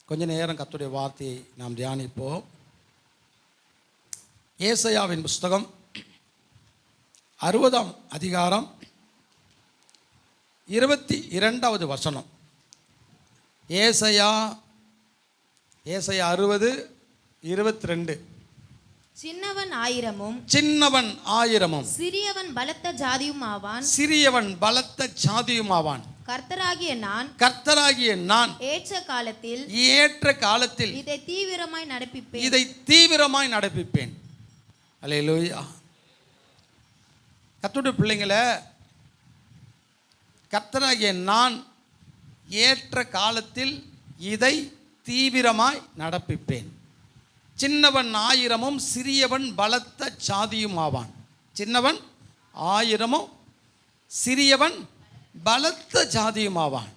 கொஞ்ச நேரம் கர்த்தருடைய வார்த்தையை நாம் தியானிப்போம். ஏசாயாவின் புஸ்தகம் 60ஆம் அதிகாரம் 22வது வசனம். ஏசாயா 60:22. சின்னவன் ஆயிரமும் சிறியவன் பலத்த ஜாதியுமாவான். கர்த்தராகிய நான் ஏற்ற காலத்தில் இதை தீவிரமாய் நடப்பிப்பேன். அல்லேலூயா. கர்த்தருடைய பிள்ளைங்களே, கர்த்தராகிய நான் ஏற்ற காலத்தில் இதை தீவிரமாய் நடப்பிப்பேன். சின்னவன் ஆயிரமும் சிறியவன் பலத்த சாதியும் ஆவான். சின்னவன் ஆயிரமும் சிறியவன் பலத்த சாதியும் ஆவான்.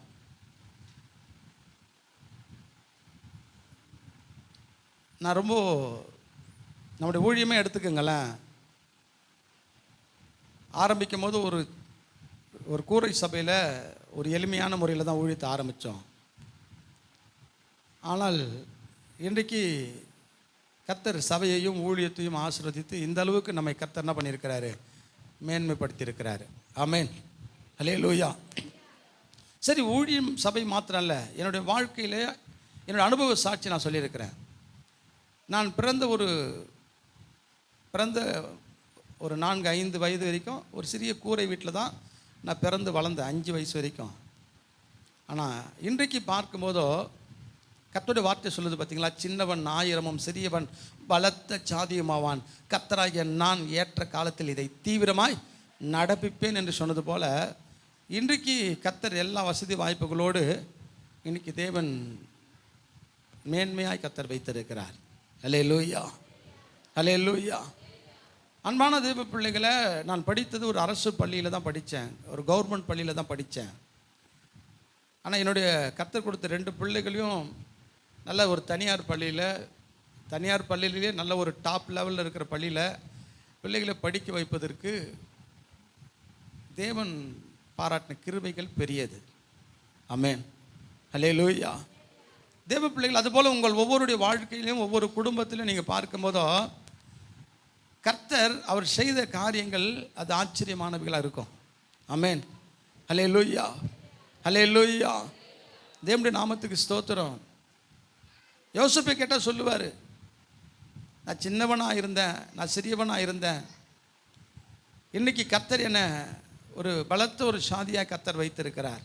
நான் ரொம்ப நம்முடைய ஊழியமே எடுத்துக்கங்களேன். ஆரம்பிக்கும் போது ஒரு கூரை சபையில் ஒரு எளிமையான முறையில் தான் ஊழியத்தை ஆரம்பித்தோம். ஆனால் இன்றைக்கு கர்த்தர் சபையையும் ஊழியத்தையும் ஆசீர்வதித்து இந்த அளவுக்கு நம்மை கர்த்தர் என்ன பண்ணியிருக்கிறாரு? மேன்மைப்படுத்தியிருக்கிறாரு. ஆமென், அல்லேலூயா. சரி, ஊழியம் சபை மாத்திரம் இல்லை, என்னுடைய வாழ்க்கையில் என்னுடைய அனுபவ சாட்சி நான் சொல்லியிருக்கிறேன். நான் பிறந்த ஒரு 4-5 வயது வரைக்கும் ஒரு சிறிய கூரை வீட்டில் தான் நான் பிறந்து வளர்ந்தேன், 5 வயசு வரைக்கும். ஆனால் இன்றைக்கு பார்க்கும்போதோ கர்த்தருடைய வார்த்தை சொல்லுது பார்த்தீங்களா? சின்னவன் ஆயிரமும் சிறியவன் பலத்த சாதியுமாவான். கர்த்தராகிய நான் ஏற்ற காலத்தில் இதை தீவிரமாய் நடப்பிப்பேன் என்று சொன்னது போல, இன்றைக்கு கர்த்தர் எல்லா வசதி வாய்ப்புகளோடு இன்றைக்கி தேவன் மேன்மையாய் கர்த்தர் வைத்திருக்கிறார். அல்லேலூயா, அல்லேலூயா. அன்பான தேவ பிள்ளைகளை, நான் படித்தது ஒரு அரசு பள்ளியில் தான் படித்தேன், ஒரு கவர்மெண்ட் பள்ளியில் தான் படித்தேன். ஆனால் என்னுடைய கர்த்தர் கொடுத்த 2 பிள்ளைகளையும் நல்ல ஒரு தனியார் பள்ளியிலே நல்ல ஒரு டாப் லெவலில் இருக்கிற பள்ளியில் பிள்ளைகளை படிக்க வைப்பதற்கு தேவன் பாராட்டின கிருபைகள் பெரியது. ஆமென், அல்லேலூயா. தேவ பிள்ளைகள், அதுபோல் உங்கள் ஒவ்வொருடைய வாழ்க்கையிலையும் ஒவ்வொரு குடும்பத்திலையும் நீங்கள் பார்க்கும்போதோ கர்த்தர் அவர் செய்த காரியங்கள் அது ஆச்சரியமானவைகளாக இருக்கும். ஆமென், அல்லேலூயா, அல்லேலூயா. தேவனுடைய நாமத்துக்கு ஸ்தோத்திரம். யோசேப்பை கேட்டால் சொல்லுவார், நான் சின்னவனாக இருந்தேன், நான் சிறியவனாக இருந்தேன். இன்றைக்கி கர்த்தர் என்னை ஒரு பலத்த ஒரு சாதியாக கர்த்தர் வைத்திருக்கிறார்.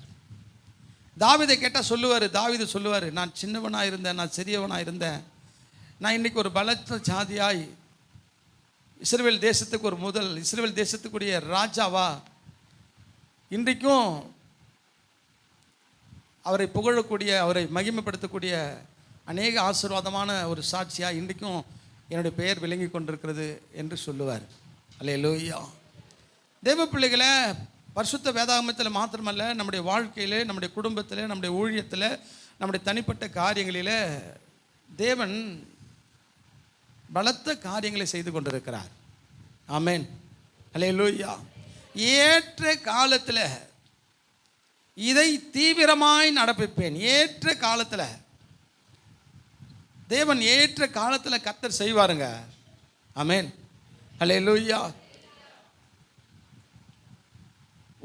தாவீதை கேட்டால் தாவீது சொல்லுவார், நான் சின்னவனாக இருந்தேன், நான் சிறியவனாக இருந்தேன், நான் இன்றைக்கி ஒரு பலத்த சாதியாய் இஸ்ரவேல் தேசத்துக்குரிய ராஜாவா இன்றைக்கும் அவரை புகழக்கூடிய, அவரை மகிமைப்படுத்தக்கூடிய அநேக ஆசீர்வாதமான ஒரு சாட்சியாக இன்றைக்கும் என்னுடைய பெயர் விளங்கி கொண்டிருக்கிறது என்று சொல்லுவார். அல்லேலூயா. தேவ பிள்ளைகளை, பரிசுத்த வேதாகமத்தில் மாத்திரமல்ல, நம்முடைய வாழ்க்கையில், நம்முடைய குடும்பத்தில், நம்முடைய ஊழியத்தில், நம்முடைய தனிப்பட்ட காரியங்களில் தேவன் பலத்த காரியங்களை செய்து கொண்டிருக்கிறார். ஆமென், அல்லேலூயா. ஏற்ற காலத்தில் இதை தீவிரமாய் நடப்பிப்பேன். ஏற்ற காலத்தில் தேவன் ஏற்ற காலத்தில் கர்த்தர் செய்வாருங்க. ஆமென், அல்லேலூயா.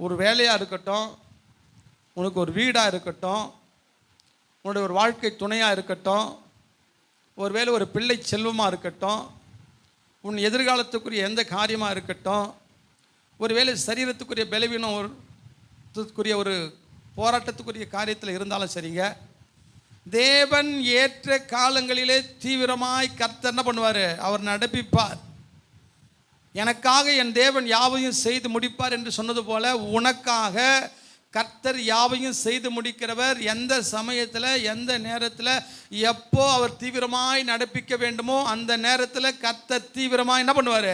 ஒரு வேலையாக இருக்கட்டும், உனக்கு ஒரு வீடாக இருக்கட்டும், உன்னுடைய ஒரு வாழ்க்கை துணையாக இருக்கட்டும், ஒருவேளை ஒரு பிள்ளை செல்வமாக இருக்கட்டும், உன் எதிர்காலத்துக்குரிய எந்த காரியமாக இருக்கட்டும், ஒருவேளை சரீரத்துக்குரிய பலவீனத்துக்குரிய ஒரு போராட்டத்துக்குரிய காரியத்தில் இருந்தாலும் சரிங்க, தேவன் ஏற்ற காலங்களிலே தீவிரமாய் கர்த்தர் என்ன பண்ணுவார்? அவர் நடப்பிப்பார். எனக்காக என் தேவன் யாவையும் செய்து முடிப்பார் என்று சொன்னது போல, உனக்காக கர்த்தர் யாவையும் செய்து முடிக்கிறவர். எந்த சமயத்தில், எந்த நேரத்தில், எப்போ அவர் தீவிரமாய் நடப்பிக்க வேண்டுமோ அந்த நேரத்தில் கர்த்தர் தீவிரமாய் என்ன பண்ணுவார்?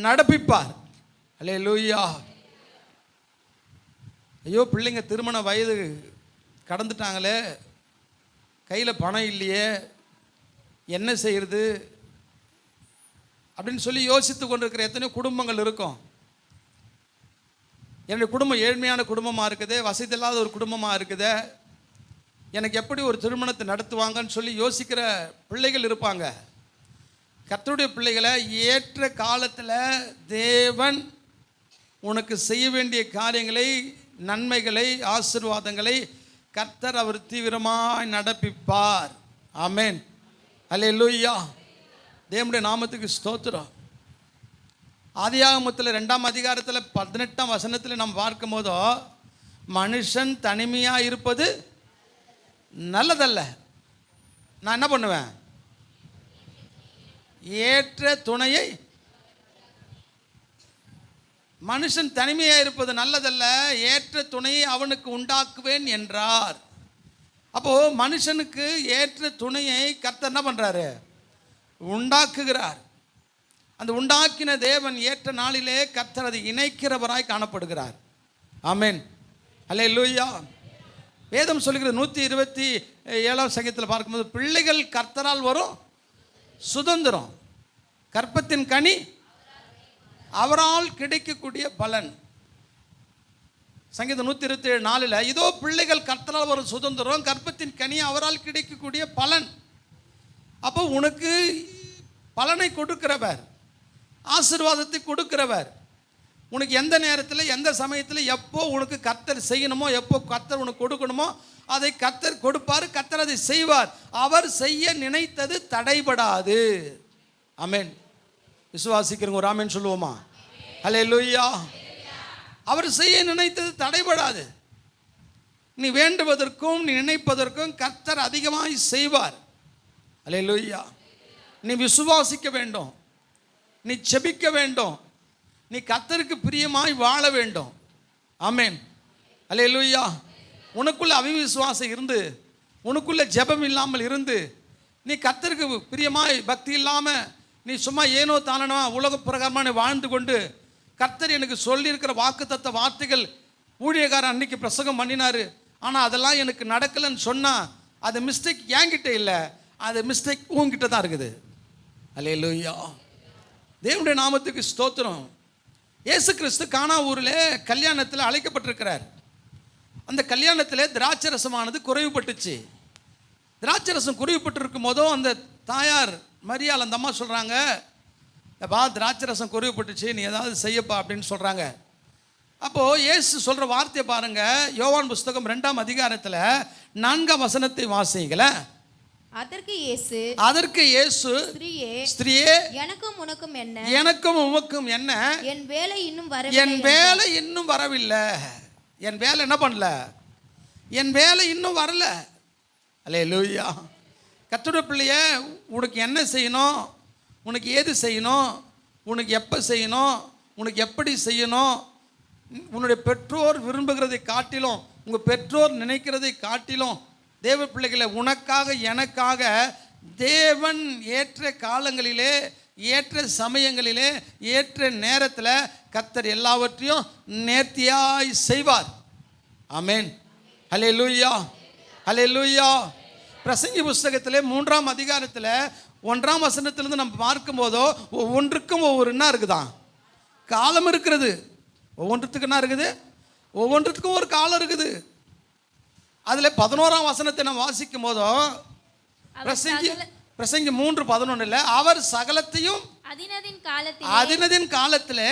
நடப்பிப்பார். அல்லேலூயா. ஐயோ, பிள்ளைங்க திருமண வயது கடந்துட்டாங்களே, கையில் பணம் இல்லையே, என்ன செய்கிறது அப்படின்னு சொல்லி யோசித்து கொண்டிருக்கிற எத்தனையோ குடும்பங்கள் இருக்கும். என்னுடைய குடும்பம் ஏழ்மையான குடும்பமாக இருக்குது, வசதி இல்லாத ஒரு குடும்பமாக இருக்குது, எனக்கு எப்படி ஒரு திருமணத்தை நடத்துவாங்கன்னு சொல்லி யோசிக்கிற பிள்ளைகள் இருப்பாங்க. கர்த்தருடைய பிள்ளைகளை, ஏற்ற காலத்தில் தேவன் உனக்கு செய்ய வேண்டிய காரியங்களை, நன்மைகளை, ஆசீர்வாதங்களை கர்த்தர் அவர் தீவிரமாய் நடப்பிப்பார். ஆமென், அல்லேலூயா. தேவனுடைய நாமத்துக்கு ஸ்தோத்திரம். ஆதியாகமத்தில் 2ஆம் அதிகாரத்தில் 18ஆம் வசனத்தில் நாம் பார்க்கும் போதோ, மனுஷன் தனிமையாக இருப்பது நல்லதல்ல. நான் என்ன பண்ணுவேன்? ஏற்ற துணையை. மனுஷன் தனிமையாக இருப்பது நல்லதல்ல, ஏற்ற துணையை அவனுக்கு உண்டாக்குவேன் என்றார். அப்போது மனுஷனுக்கு ஏற்ற துணையை கர்த்தர் என்ன பண்ணுறாரு? உண்டாக்குகிறார். அந்த உண்டாக்கின தேவன் ஏற்ற நாளிலே கர்த்தர் அதை இணைக்கிறவராய் காணப்படுகிறார். ஆமென், அல்லேலூயா. வேதம் சொல்லுகிறது 127ஆம் சங்கீதத்தில் பார்க்கும்போது, பிள்ளைகள் கர்த்தரால் வரும் சுதந்திரம், கற்பத்தின் கனி அவரால் கிடைக்கக்கூடிய பலன். சங்கீதம் 127:4 இதோ பிள்ளைகள் கர்த்தரால் வரும் சுதந்திரம், கற்பத்தின் கனி அவரால் கிடைக்கக்கூடிய பலன். அப்போ உனக்கு பலனை கொடுக்கிறவர், ஆசீர்வாதத்தை கொடுக்கிறவர், உனக்கு எந்த நேரத்தில், எந்த சமயத்தில், எப்போ உனக்கு கர்த்தர் செய்யணுமோ, எப்போ கர்த்தர் உனக்கு கொடுக்கணுமோ அதை கர்த்தர் கொடுப்பார். கர்த்தர் அதை செய்வார். அவர் செய்ய நினைத்தது தடைபடாது. ஆமென். விசுவாசிக்கிறவங்க ஒரு ஆமென் சொல்லுவோமா? அல்லேலூயா. அவர் செய்ய நினைத்தது தடைபடாது. நீ வேண்டுவதற்கும் நீ நினைப்பதற்கும் கர்த்தர் அதிகமாய் செய்வார். அல்லேலூயா. நீ விசுவாசிக்க வேண்டும், நீ செபிக்க வேண்டும், நீ கர்த்தருக்கு பிரியமாய் வாழ வேண்டும். ஆமென், அல்லேலூயா. உனக்குள்ள அவிசுவாசம் இருந்து, உனக்குள்ள ஜெபம் இல்லாமல் இருந்து, நீ கர்த்தருக்கு பிரியமாய் பக்தி இல்லாமல் நீ சும்மா ஏனோ தானோ உலக பிரகாரமாக வாழ்ந்து கொண்டு, கர்த்தர் எனக்கு சொல்லியிருக்கிற வாக்குத்தத்த வார்த்தைகள் ஊழியக்காரன் அன்னைக்கு பிரசங்கம் பண்ணினார், ஆனால் அதெல்லாம் எனக்கு நடக்கலைன்னு சொன்னால் அது மிஸ்டேக் என்கிட்ட இல்லை, அது மிஸ்டேக் உங்ககிட்ட தான் இருக்குது. அல்லேலூயா. தேவனுடைய நாமத்துக்கு ஸ்தோத்திரம். இயேசு கிறிஸ்து கானா ஊரில் கல்யாணத்தில் அழைக்கப்பட்டிருக்கிறார். அந்த கல்யாணத்தில் திராட்சரசமானது குறைவுபட்டுச்சு. திராட்சரசம் குறைவுபட்டிருக்கும் போதும் அந்த தாயார் மரியாள், அந்த அம்மா சொல்கிறாங்க, அப்பா திராட்சரசம் குறைவுபட்டுச்சு, நீ ஏதாவது செய்யப்பா அப்படின்னு சொல்கிறாங்க. அப்போது இயேசு சொல்கிற வார்த்தையை பாருங்கள். யோவான் புஸ்தகம் 2ஆம் அதிகாரத்தில் 4ஆம் வசனத்தை வாசிங்களேன். அதற்கு இயேசு ஸ்திரியே எனக்கும் உனக்கும் என்ன, எனக்கும் உமக்கும் என்ன, என் வேலை இன்னும் வரவில்லை. என் வேலை என்ன பண்ணல? என் வேலை இன்னும் வரல. அல்லேலூயா. கர்த்தருடைய பிள்ளையே, உனக்கு என்ன செய்யணும், உனக்கு ஏது செய்யணும், உனக்கு எப்போ செய்யணும், உனக்கு எப்படி செய்யணும், உன்னுடைய பெற்றோர் விரும்புகிறதை காட்டிலும், உங்கள் பெற்றோர் நினைக்கிறதை காட்டிலும், தேவ பிள்ளைகளை உனக்காக எனக்காக தேவன் ஏற்ற காலங்களிலே, ஏற்ற சமயங்களிலே, ஏற்ற நேரத்தில் கர்த்தர் எல்லாவற்றையும் நேர்த்தியாய் செய்வார். ஆமென், அல்லேலூயா, அல்லேலூயா. பிரசங்கி புஸ்தகத்திலே 3ஆம் அதிகாரத்தில் 1ஆம் வசனத்திலிருந்து நம்ம பார்க்கும்போதோ, ஒவ்வொன்றுக்கும் ஒவ்வொரு என்ன இருக்குதான், காலம் இருக்கிறது. ஒவ்வொன்றுத்துக்கு என்ன இருக்குது? ஒவ்வொன்றுத்துக்கும் ஒரு காலம் இருக்குது. அதில் 11ஆம் வசனத்தை நம்ம வாசிக்கும் போதோ, பிரசங்கி 3:11 அவர் சகலத்தையும் அதினதின் காலத்தில்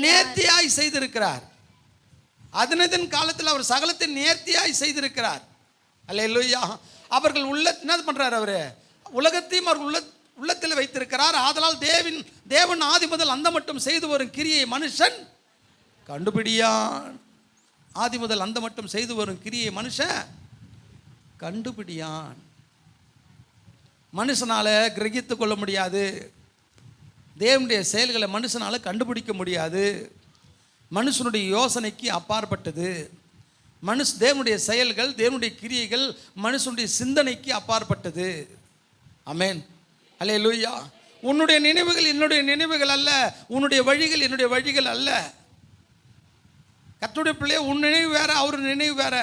நேர்த்தியாய் செய்திருக்கிறார். அதினதின் காலத்தில் அவர் சகலத்தை நேர்த்தியாய் செய்திருக்கிறார். அல்லேலூயா. அவர்கள் என்ன பண்றார்? அவர் உலகத்தையும் அவர் உள்ளத்தில் வைத்திருக்கிறார். ஆதலால் தேவன் ஆதி முதல் அந்த மட்டும் செய்து வரும் கிரியை மனுஷன் கண்டுபிடியான். ஆதி முதல் அந்த மட்டும் செய்து வரும் கிரியை மனுஷன் கண்டுபிடியான். மனுஷனால் கிரகித்து கொள்ள முடியாது. தேவனுடைய செயல்களை மனுஷனால் கண்டுபிடிக்க முடியாது. மனுஷனுடைய யோசனைக்கு அப்பாற்பட்டது. தேவனுடைய செயல்கள், தேவனுடைய கிரியைகள் மனுஷனுடைய சிந்தனைக்கு அப்பாற்பட்டது. ஆமென், அல்லேலூயா. உன்னுடைய நினைவுகள் என்னுடைய நினைவுகள் அல்ல, உன்னுடைய வழிகள் என்னுடைய வழிகள் அல்ல. கர்த்தருடைய பிள்ளையே, உன் நினைவு வேற, அவர் நினைவு வேற.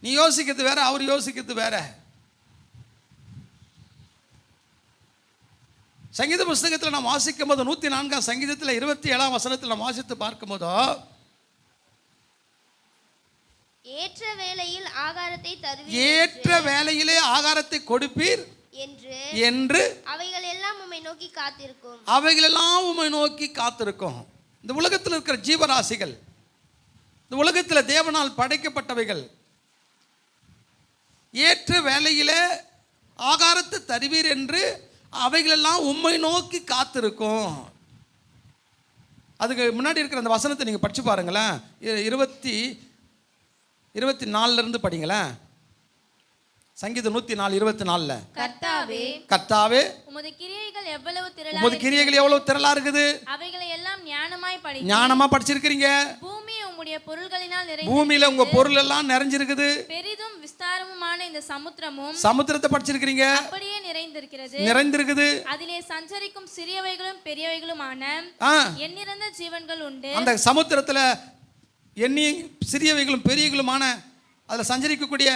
நீ யோசிக்கிறது வேற, அவர் யோசிக்கிறது வேற. சங்கீத புஸ்தகத்தில் நாம் வாசிக்கும் போது 104ஆம் சங்கீதத்தில் 27ஆம் வசனத்தில் நாம் வாசித்து பார்க்கும் போதோ, ஏற்ற வேளையில் ஆகாரத்தை தருவீர் ஏற்ற வேளையிலே ஆகாரத்தை கொடுப்பீர் என்று என்று அவைகள் எல்லாம் உம்மை நோக்கி காத்திருக்கும். அவைகளெல்லாம் உம்மை நோக்கி காத்திருக்கும். இந்த உலகத்தில் இருக்கிற ஜீவராசிகள், இந்த உலகத்தில் தேவனால் படைக்கப்பட்டவைகள் ஏற்ற வேளையிலே ஆகாரத்தை தருவீர் என்று அவைகளெல்லாம் உம்மை நோக்கி காத்திருக்கும். அதுக்கு முன்னாடி இருக்கிற அந்த வசனத்தை நீங்கள் படித்து பாருங்களேன். 24 படிங்களேன். சங்கீதம் 104:24. கர்த்தாவே கர்த்தாவே உமது கிரியைகள் எவ்வளவு உமது கிரியைகள் எவ்வளவு திரளா இருக்குது. அவைகளை எல்லாம் ஞானமாய் படி. ஞானமா படிச்சிருக்கிறீங்க. பூமி உம்முடைய பொருள்களினால் பூமியில உங்க பொருள் எல்லாம் நிறைஞ்சிருக்குது. பெரிதும் விஸ்தாரமுமான இந்த சமுத்திரமும் சமுத்திரத்தை படிச்சிருக்கிறீங்க. அப்படியே நிறைந்திருக்கிறது. நிறைந்திருக்குது. அதிலே சஞ்சரிக்கும் சிறியவைகளும் பெரியவைகளுமான எண்ணிறந்த ஜீவன்கள் உண்டு. அந்த சமுத்திரத்துல எண்ணி சிறியவைகளும் பெரியவைகளுமான அதுல சஞ்சரிக்கக்கூடிய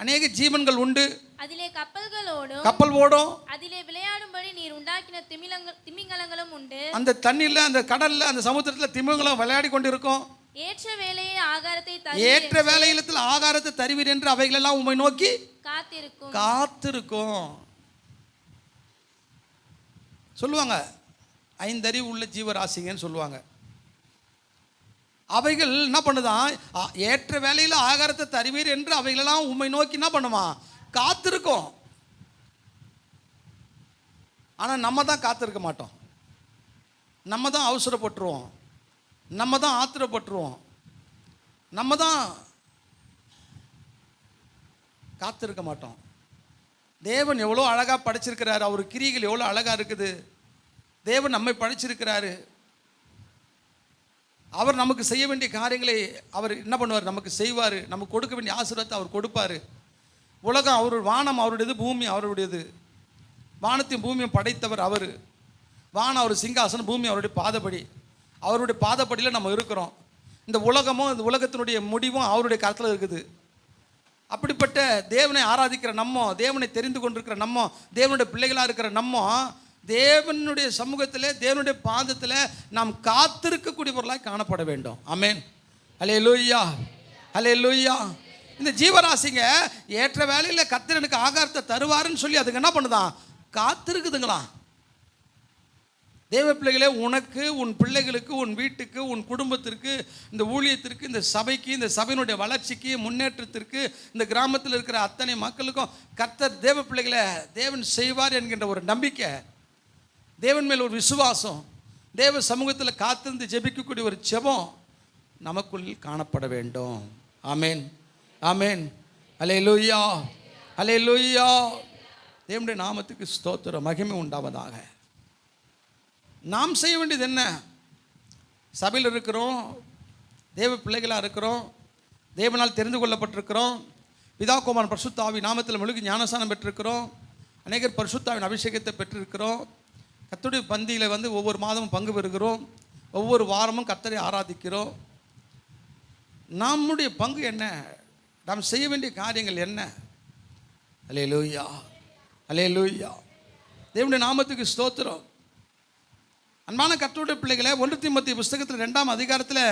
அநேக ஜீவன்கள் உண்டு. அதிலே கப்பல்களோடும் கப்பல் ஓடும். அதிலே விளையாடும்படி நீர் உண்டாக்கின திமிங்கலங்களும் உண்டு. அந்த தண்ணியில, அந்த கடல்ல, அந்த சமுத்திரத்துல திமிங்கலம் விளையாடி கொண்டு இருக்கும். ஏற்ற வேளையே ஆகாரத்தை ஏற்ற வேளையிலத்தில் ஆகாரத்தை தருவீர் என்று அவைகளெல்லாம் உம்மை நோக்கி காத்திருக்கும். சொல்லுவாங்க 5 அறிவு உள்ள ஜீவராசிங்கன்னு சொல்லுவாங்க. அவைகள் என்ன பண்ணுதான், ஏற்ற வேளையில் ஆகாரத்தை தருவீர் என்று அவைகளெல்லாம் உம்மை நோக்கி என்ன பண்ணுமா, காத்திருக்கும். ஆனால் நம்ம தான் காத்திருக்க மாட்டோம். நம்ம தான் அவசரப்பட்டுருவோம். நம்ம தான் ஆத்திரப்பட்டுருவோம். நம்ம தான் காத்திருக்க மாட்டோம். தேவன் எவ்வளோ அழகாக படைச்சிருக்கிறாரு. அவர் கிரியைகள் எவ்வளோ அழகாக இருக்குது. தேவன் நம்மை படைச்சிருக்கிறாரு. அவர் நமக்கு செய்ய வேண்டிய காரியங்களை அவர் என்ன பண்ணுவார், நமக்கு செய்வார். நமக்கு கொடுக்க வேண்டிய ஆசீர்வாதத்தை அவர் கொடுப்பார். உலகம் அவர், வானம் அவருடையது, பூமி அவருடையது. வானத்தையும் பூமியும் படைத்தவர் அவர். வானம் அவர் சிங்காசனம், பூமி அவருடைய பாதப்படி. அவருடைய பாதப்படியில் நம்ம இருக்கிறோம். இந்த உலகமும் இந்த உலகத்தினுடைய முடிவும் அவருடைய கருத்தில் இருக்குது. அப்படிப்பட்ட தேவனை ஆராதிக்கிற நம்ம, தேவனை தெரிந்து கொண்டிருக்கிற நம்ம, தேவனுடைய பிள்ளைகளாக இருக்கிற நம்ம, தேவனுடைய சமூகத்தில், தேவனுடைய பாதத்தில் நாம் காத்திருக்கக்கூடியவர்களாக காணப்பட வேண்டும். ஆமென். அல்லேலூயா, அல்லேலூயா. இந்த ஜீவராசிங்க ஏற்ற வேளையில் கர்த்தர் எனக்கு ஆகாரத்தை தருவாருன்னு சொல்லி அதுக்கு என்ன பண்ணுதான், காத்திருக்குதுங்களா. தேவ பிள்ளைகளே, உனக்கு, உன் பிள்ளைகளுக்கு, உன் வீட்டுக்கு, உன் குடும்பத்திற்கு, இந்த ஊழியத்திற்கு, இந்த சபைக்கு, இந்த சபையினுடைய வளர்ச்சிக்கு, முன்னேற்றத்திற்கு, இந்த கிராமத்தில் இருக்கிற அத்தனை மக்களுக்கும் கர்த்தர் தேவ பிள்ளைகளை தேவன் செய்வார் என்கின்ற ஒரு நம்பிக்கை, தேவன் மேல் ஒரு விசுவாசம், தேவ சமூகத்தில் காத்திருந்து ஜெபிக்கக்கூடிய ஒரு ஜெபம் நமக்குள் காணப்பட வேண்டும். ஆமென், ஆமென். அல்லேலூயா, அல்லேலூயா. தேவனுடைய நாமத்துக்கு ஸ்தோத்திரம், மகிமை உண்டாவதாக. நாம் செய்ய வேண்டியது என்ன? சபையில் இருக்கிறோம், தேவ பிள்ளைகளாக இருக்கிறோம், தேவனால் தெரிந்து கொள்ளப்பட்டிருக்கிறோம், பிதா குமாரன் பரிசுத்த ஆவி நாமத்தில் முழுகி ஞானஸ்நானம் பெற்றிருக்கிறோம், அநேகர் பரிசுத்தாவின் அபிஷேகத்தை பெற்றிருக்கிறோம். கர்த்தருடைய பந்தியில் ஒவ்வொரு மாதமும் பங்கு பெறுகிறோம், ஒவ்வொரு வாரமும் கர்த்தரை ஆராதிக்கிறோம். நம்முடைய பங்கு என்ன? நாம் செய்ய வேண்டிய காரியங்கள் என்ன? அல்லேலூயா, அல்லேலூயா. தேவனுடைய நாமத்துக்கு ஸ்தோத்திரம். அன்பான கர்த்தருடைய பிள்ளைகளை, 1 தீமோத்தேயு புஸ்தகத்தில் 2ஆம் அதிகாரத்தில்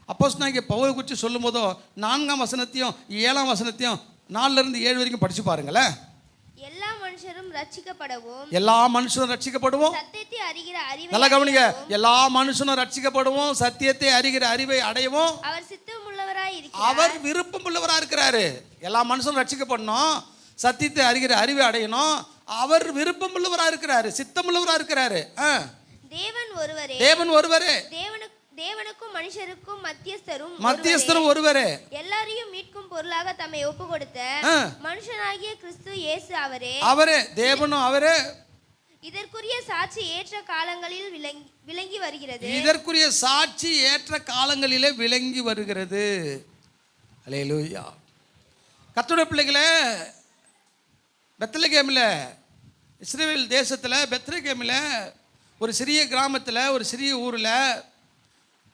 அப்போஸ்தலனாகிய பவுல் குறித்து சொல்லும் போதோ 4ஆம் வசனத்தையும் 7ஆம் வசனத்தையும் 4லிருந்து 7 வரைக்கும் படிச்சு பாருங்களேன். எல்லா மனுஷரும் ரட்சிக்கப்படவும், எல்லா மனுஷனும் ரட்சிக்கப்படுவோம். சத்தியத்தை அறிகிற அறிவை, நல்லா கவனிங்க, எல்லா மனுஷனும் ரட்சிக்கப்படுவோம், சத்தியத்தை அறிகிற அறிவை அடையவும் அவர் சித்தமுள்ளவராய் இருக்கிறார். அவர் விருப்பம் உள்ளவராக இருக்கிறாரு. எல்லா மனுஷனும் ரட்சிக்கப்படணும், சத்தியத்தை அறிகிற அறிவை அடையணும், அவர் விருப்பம் உள்ளவராக இருக்கிறாரு, சித்தம் உள்ளவராக இருக்கிறாரு. தேவன் ஒருவரே, தேவன் ஒருவரே, தேவனுக்கும் மனுஷருக்கும் மத்தியஸ்தரும் ஒருவரே, எல்லாரையும் மீட்கும் பொருளாக தம்மை ஒப்பு கொடுத்த மனுஷனாகிய கிறிஸ்து இயேசு அவரே, தேவனும் அவரே. இதற்குரிய சாட்சி ஏற்ற காலங்களில் விளங்கி வருகிறது. இதற்குரிய சாட்சி ஏற்ற காலங்களிலே விளங்கி வருகிறது. அல்லேலூயா. கர்த்தருடைய பிள்ளைகளே, பெத்லகேமில், இஸ்ரவேல் தேசத்தில் பெத்லகேமில் ஒரு சிறிய கிராமத்தில், ஒரு சிறிய ஊரில்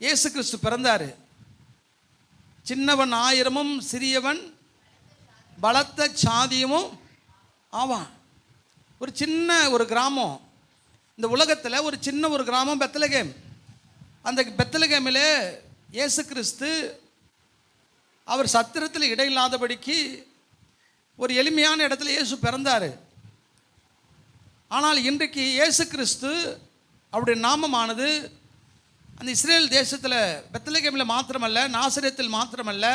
இயேசு கிறிஸ்து பிறந்தார். சின்னவன் 1000ம் சிறியவன் பலத்த சாதியமும் ஆவான். ஒரு சின்ன ஒரு கிராமம், இந்த உலகத்தில் ஒரு சின்ன ஒரு கிராமம் பெத்லகேம். அந்த பெத்லகேமில் இயேசு கிறிஸ்து அவர் சத்திரத்தில் இடையில்லாதபடிக்கு ஒரு எளிமையான இடத்துல இயேசு பிறந்தார். ஆனால் இன்றைக்கு இயேசு கிறிஸ்து அவருடைய நாமமானது அந்த இஸ்ரேல் தேசத்தில் பெத்லகேமில் மாத்திரமல்ல, நாசரேத்தில் மாத்திரமல்ல,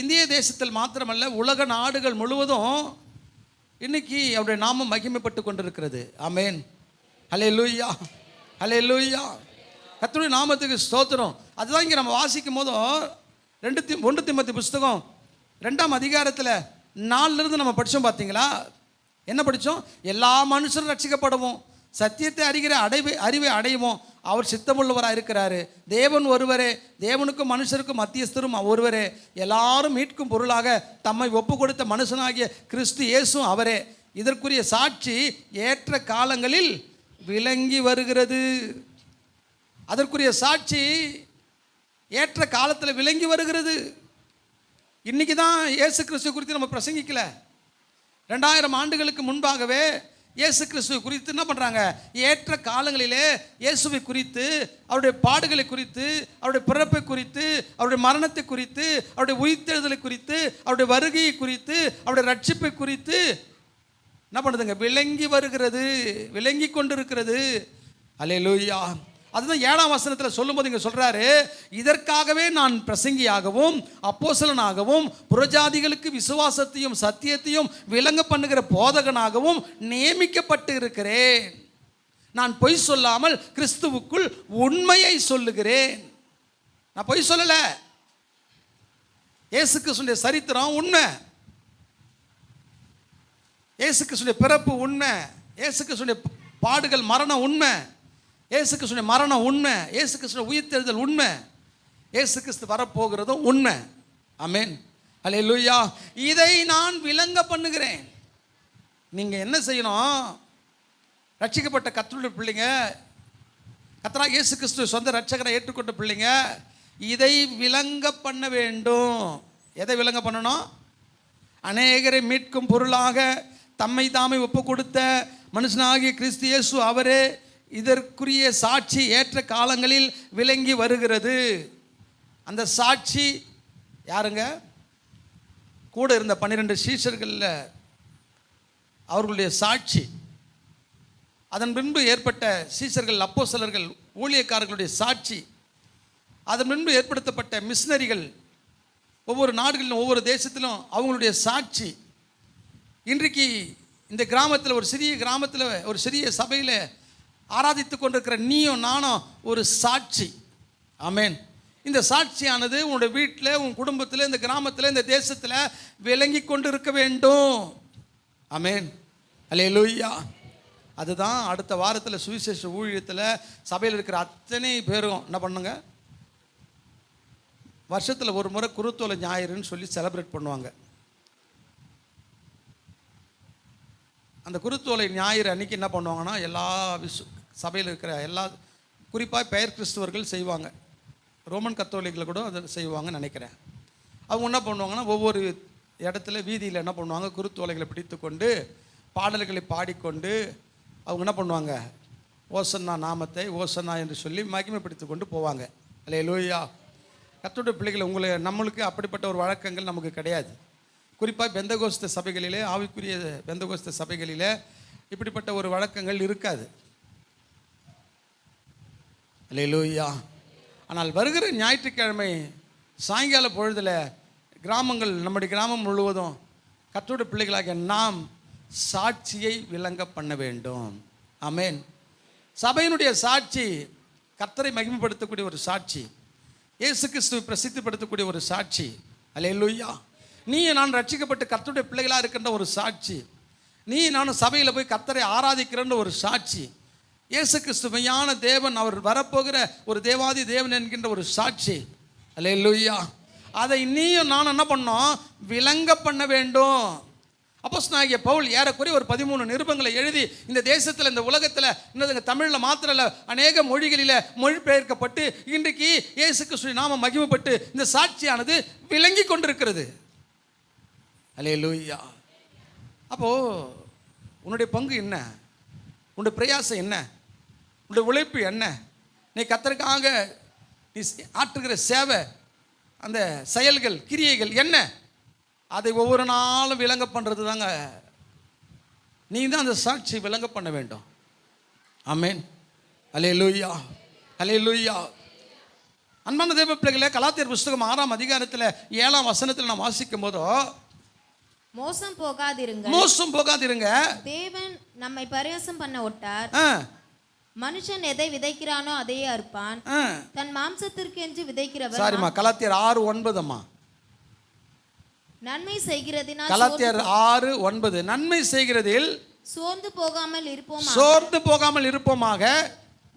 இந்திய தேசத்தில் மாத்திரமல்ல, உலக நாடுகள் முழுவதும் இன்னைக்கு அவருடைய நாமம் மகிமைப்பட்டு கொண்டிருக்கிறது. ஆமென். ஹல்லேலூயா, ஹல்லேலூயா. கர்த்தருடைய நாமத்துக்கு ஸ்தோத்திரம். அதுதான் இங்கே நம்ம வாசிக்கும் போதும் 1 தீமோத்தேயு புஸ்தகம் 2ஆம் அதிகாரத்தில் 4 நம்ம படித்தோம். பார்த்தீங்களா? என்ன படித்தோம்? எல்லா மனுஷரும் ரட்சிக்கப்படவும் சத்தியத்தை அறிவை அடையுவோம். அவர் சித்தமுள்ளவராக இருக்கிறாரு. தேவன் ஒருவரே, தேவனுக்கும் மனுஷருக்கும் மத்தியஸ்தரும் ஒருவரே. எல்லாரும் மீட்கும் பொருளாக தம்மை ஒப்பு கொடுத்த மனுஷனாகிய கிறிஸ்து இயேசுவும் அவரே. இதற்குரிய சாட்சி ஏற்ற காலங்களில் விளங்கி வருகிறது. அதற்குரிய சாட்சி ஏற்ற காலத்தில் விளங்கி வருகிறது. இன்னைக்கு தான் இயேசு கிறிஸ்துவ குறித்து நம்ம பிரசங்கிக்கல. 2000 ஆண்டுகளுக்கு முன்பாகவே இயேசு கிறிஸ்துவை குறித்து என்ன பண்ணுறாங்க? ஏற்ற காலங்களிலே இயேசுவை குறித்து, அவருடைய பாடுகளை குறித்து, அவருடைய பிறப்பை குறித்து, அவருடைய மரணத்தை குறித்து, அவருடைய உயிர்த்தெழுதலை குறித்து, அவருடைய வருகையை குறித்து, அவருடைய ரட்சிப்பை குறித்து என்ன பண்ணுதுங்க? விளங்கி வருகிறது, விளங்கி கொண்டிருக்கிறது. அல்லேலூயா. அதுதான் 7ஆம் வசனத்தில் சொல்லும்போது இங்கே சொல்கிறாரு, இதற்காகவே நான் பிரசங்கியாகவும் அப்போஸ்தலனாகவும் புறஜாதிகளுக்கு விசுவாசத்தையும் சத்தியத்தையும் விளங்க பண்ணுகிற போதகனாகவும் நியமிக்கப்பட்டு இருக்கிறேன். நான் பொய் சொல்லாமல் கிறிஸ்துவுக்குள் உண்மையை சொல்லுகிறேன். நான் பொய் சொல்லலை. இயேசு கிறிஸ்துவினுடைய சரித்திரம் உண்மை, இயேசு கிறிஸ்துவினுடைய பிறப்பு உண்மை, இயேசு கிறிஸ்துவினுடைய பாடுகள் மரணம் உண்மை, இயேசு கிறிஸ்துவினுடைய மரணம் உண்மை, இயேசு கிறிஸ்துவினுடைய உயிர்த்தெழுதல் உண்மை, இயேசு கிறிஸ்து வரப்போகிறதும் உண்மை. ஆமென். அல்லேலூயா. இதை நான் விளங்க பண்ணுகிறேன். நீங்கள் என்ன செய்யணும்? ரட்சிக்கப்பட்ட கர்த்தருடைய பிள்ளைங்க, கர்த்தராகிய இயேசு கிறிஸ்து சொந்த ரட்சகரை ஏற்றுக்கொண்ட பிள்ளைங்க, இதை விளங்க பண்ண வேண்டும். எதை விளங்க பண்ணணும்? அநேகரை மீட்கும் பொருளாக தம்மை தாமே ஒப்பு கொடுத்த மனுஷனாகிய கிறிஸ்து இயேசு அவரே. இதற்குரிய சாட்சி ஏற்ற காலங்களில் விளங்கி வருகிறது. அந்த சாட்சி யாருங்க? கூட இருந்த 12 சீஷர்களில் அவர்களுடைய சாட்சி. அதன் பின்பு ஏற்பட்ட சீஷர்கள், அப்போஸ்தலர்கள், ஊழியக்காரர்களுடைய சாட்சி. அதன் பின்பு ஏற்படுத்தப்பட்ட மிஷனரிகள், ஒவ்வொரு நாடுகளிலும் ஒவ்வொரு தேசத்திலும் அவங்களுடைய சாட்சி. இன்றைக்கு இந்த கிராமத்தில், ஒரு சிறிய கிராமத்தில், ஒரு சிறிய சபையில் ஆராதித்து கொண்டிருக்கிற நீயும் நானும் ஒரு சாட்சி. ஆமென். இந்த சாட்சியானது உன்னுடைய வீட்டில், உன் குடும்பத்தில், இந்த கிராமத்தில், இந்த தேசத்தில் விளங்கி கொண்டு இருக்க வேண்டும். ஆமென். அல்லேலூயா. அதுதான் அடுத்த வாரத்தில் சுவிசேஷ ஊழியத்தில் சபையில் இருக்கிற அத்தனை பேரும் என்ன பண்ணுங்க? வருஷத்தில் ஒரு முறை குருத்தோலை ஞாயிறுன்னு சொல்லி செலிப்ரேட் பண்ணுவாங்க. அந்த குருத்தோலை ஞாயிறு அன்றைக்கி என்ன பண்ணுவாங்கன்னா, எல்லா சபையில் இருக்கிற எல்லா, குறிப்பாக பெயர் கிறிஸ்துவர்கள் செய்வாங்க, ரோமன் கத்தோலிக்கில் கூட அதை செய்வாங்கன்னு நினைக்கிறேன். அவங்க என்ன பண்ணுவாங்கன்னா, ஒவ்வொரு இடத்துல வீதியில் என்ன பண்ணுவாங்க, குருத்தோலைகளை பிடித்து கொண்டு பாடல்களை பாடிக்கொண்டு அவங்க என்ன பண்ணுவாங்க? ஓசன்னா நாமத்தை ஓசன்னா என்று சொல்லி மகிமைப்படுத்தி கொண்டு போவாங்க. அல்லேலூயா. கர்த்தருடைய பிள்ளைகளை, நம்மளுக்கு அப்படிப்பட்ட ஒரு வழக்கங்கள் நமக்கு கிடையாது. குறிப்பாக பெந்தகோஸ்த சபைகளிலே, ஆவிக்குரிய பெந்தகோஸ்த சபைகளிலே இப்படிப்பட்ட ஒரு வழக்கங்கள் இருக்காது. அல்லேலூயா. ஆனால் வருகிற ஞாயிற்றுக்கிழமை சாயங்கால பொழுதில் கிராமங்கள், நம்முடைய கிராமம் முழுவதும் கர்த்தருடைய பிள்ளைகளாகிய நாம் சாட்சியை விளங்க பண்ண வேண்டும். ஆமென். சபையினுடைய சாட்சி கர்த்தரை மகிமைப்படுத்தக்கூடிய ஒரு சாட்சி, இயேசு கிறிஸ்துவை பிரசித்திப்படுத்தக்கூடிய ஒரு சாட்சி. அல்லேலூயா. நீ நான் ரட்சிக்கப்பட்டு கர்த்தருடைய பிள்ளைகளாக இருக்கின்ற ஒரு சாட்சி. நீ நானும் சபையில் போய் கர்த்தரை ஆராதிக்கிறன்ற ஒரு சாட்சி. இயேசு கிறிஸ்து மெய்யான தேவன், அவர் வரப்போகிற ஒரு தேவாதி தேவன் என்கின்ற ஒரு சாட்சி. அல்லேலூயா. அதை நீயும் நானும் என்ன பண்ணோம்? விளங்க பண்ண வேண்டும். அப்போஸ்தலனாகிய பவுல் ஏறக்குறைய ஒரு 13 நிருபங்களை எழுதி இந்த தேசத்தில், இந்த உலகத்தில், இன்னும் தமிழில் மாத்திரம் இல்லை, அநேக மொழிகளில் மொழிபெயர்க்கப்பட்டு இன்றைக்கு இயேசு கிறிஸ்துவின் நாமம் மகிமைப்பட்டு இந்த சாட்சியானது விளங்கி கொண்டிருக்கிறது. அல்லேலூயா. அப்போது உன்னுடைய பங்கு என்ன? உன்னுடைய பிரயாசம் என்ன? உன்னுடைய உழைப்பு என்ன? நீ கர்த்தருக்காக நீ ஆற்றுகிற சேவை அந்த செயல்கள் கிரியைகள் என்ன, அதை ஒவ்வொரு நாளும் விளங்க பண்ணுறது தாங்க. நீ தான் அந்த சாட்சி விளங்க பண்ண வேண்டும். ஆமென். அல்லேலூயா, அல்லேலூயா. அன்பான தேவ பிள்ளைகளே, கலாத்தியர் புஸ்தகம் 6ஆம் அதிகாரத்தில் 7ஆம் வசனத்தில் நாம் வாசிக்கும் போதோ, மோசம் போகாதிருங்க, மோசம் போகாதிருங்க, தேவன் நம்மை பரியாசம் பண்ண ஒட்டார். ஆ, மனுஷன் எதை விதைக்கிறானோ அதையே அறுப்பான். ஆ. தன் மாம்சத்திற்கு என்று விதைக்கிறவர் சாரிம்மா, கலாத்தியர் 6:9. நன்மை செய்கிறதினால் கலாத்தியர் 6:9. நன்மை செய்கிறதில் சோர்ந்து போகாமல் இருப்போம். சோர்ந்து போகாமல் இருப்போமாக.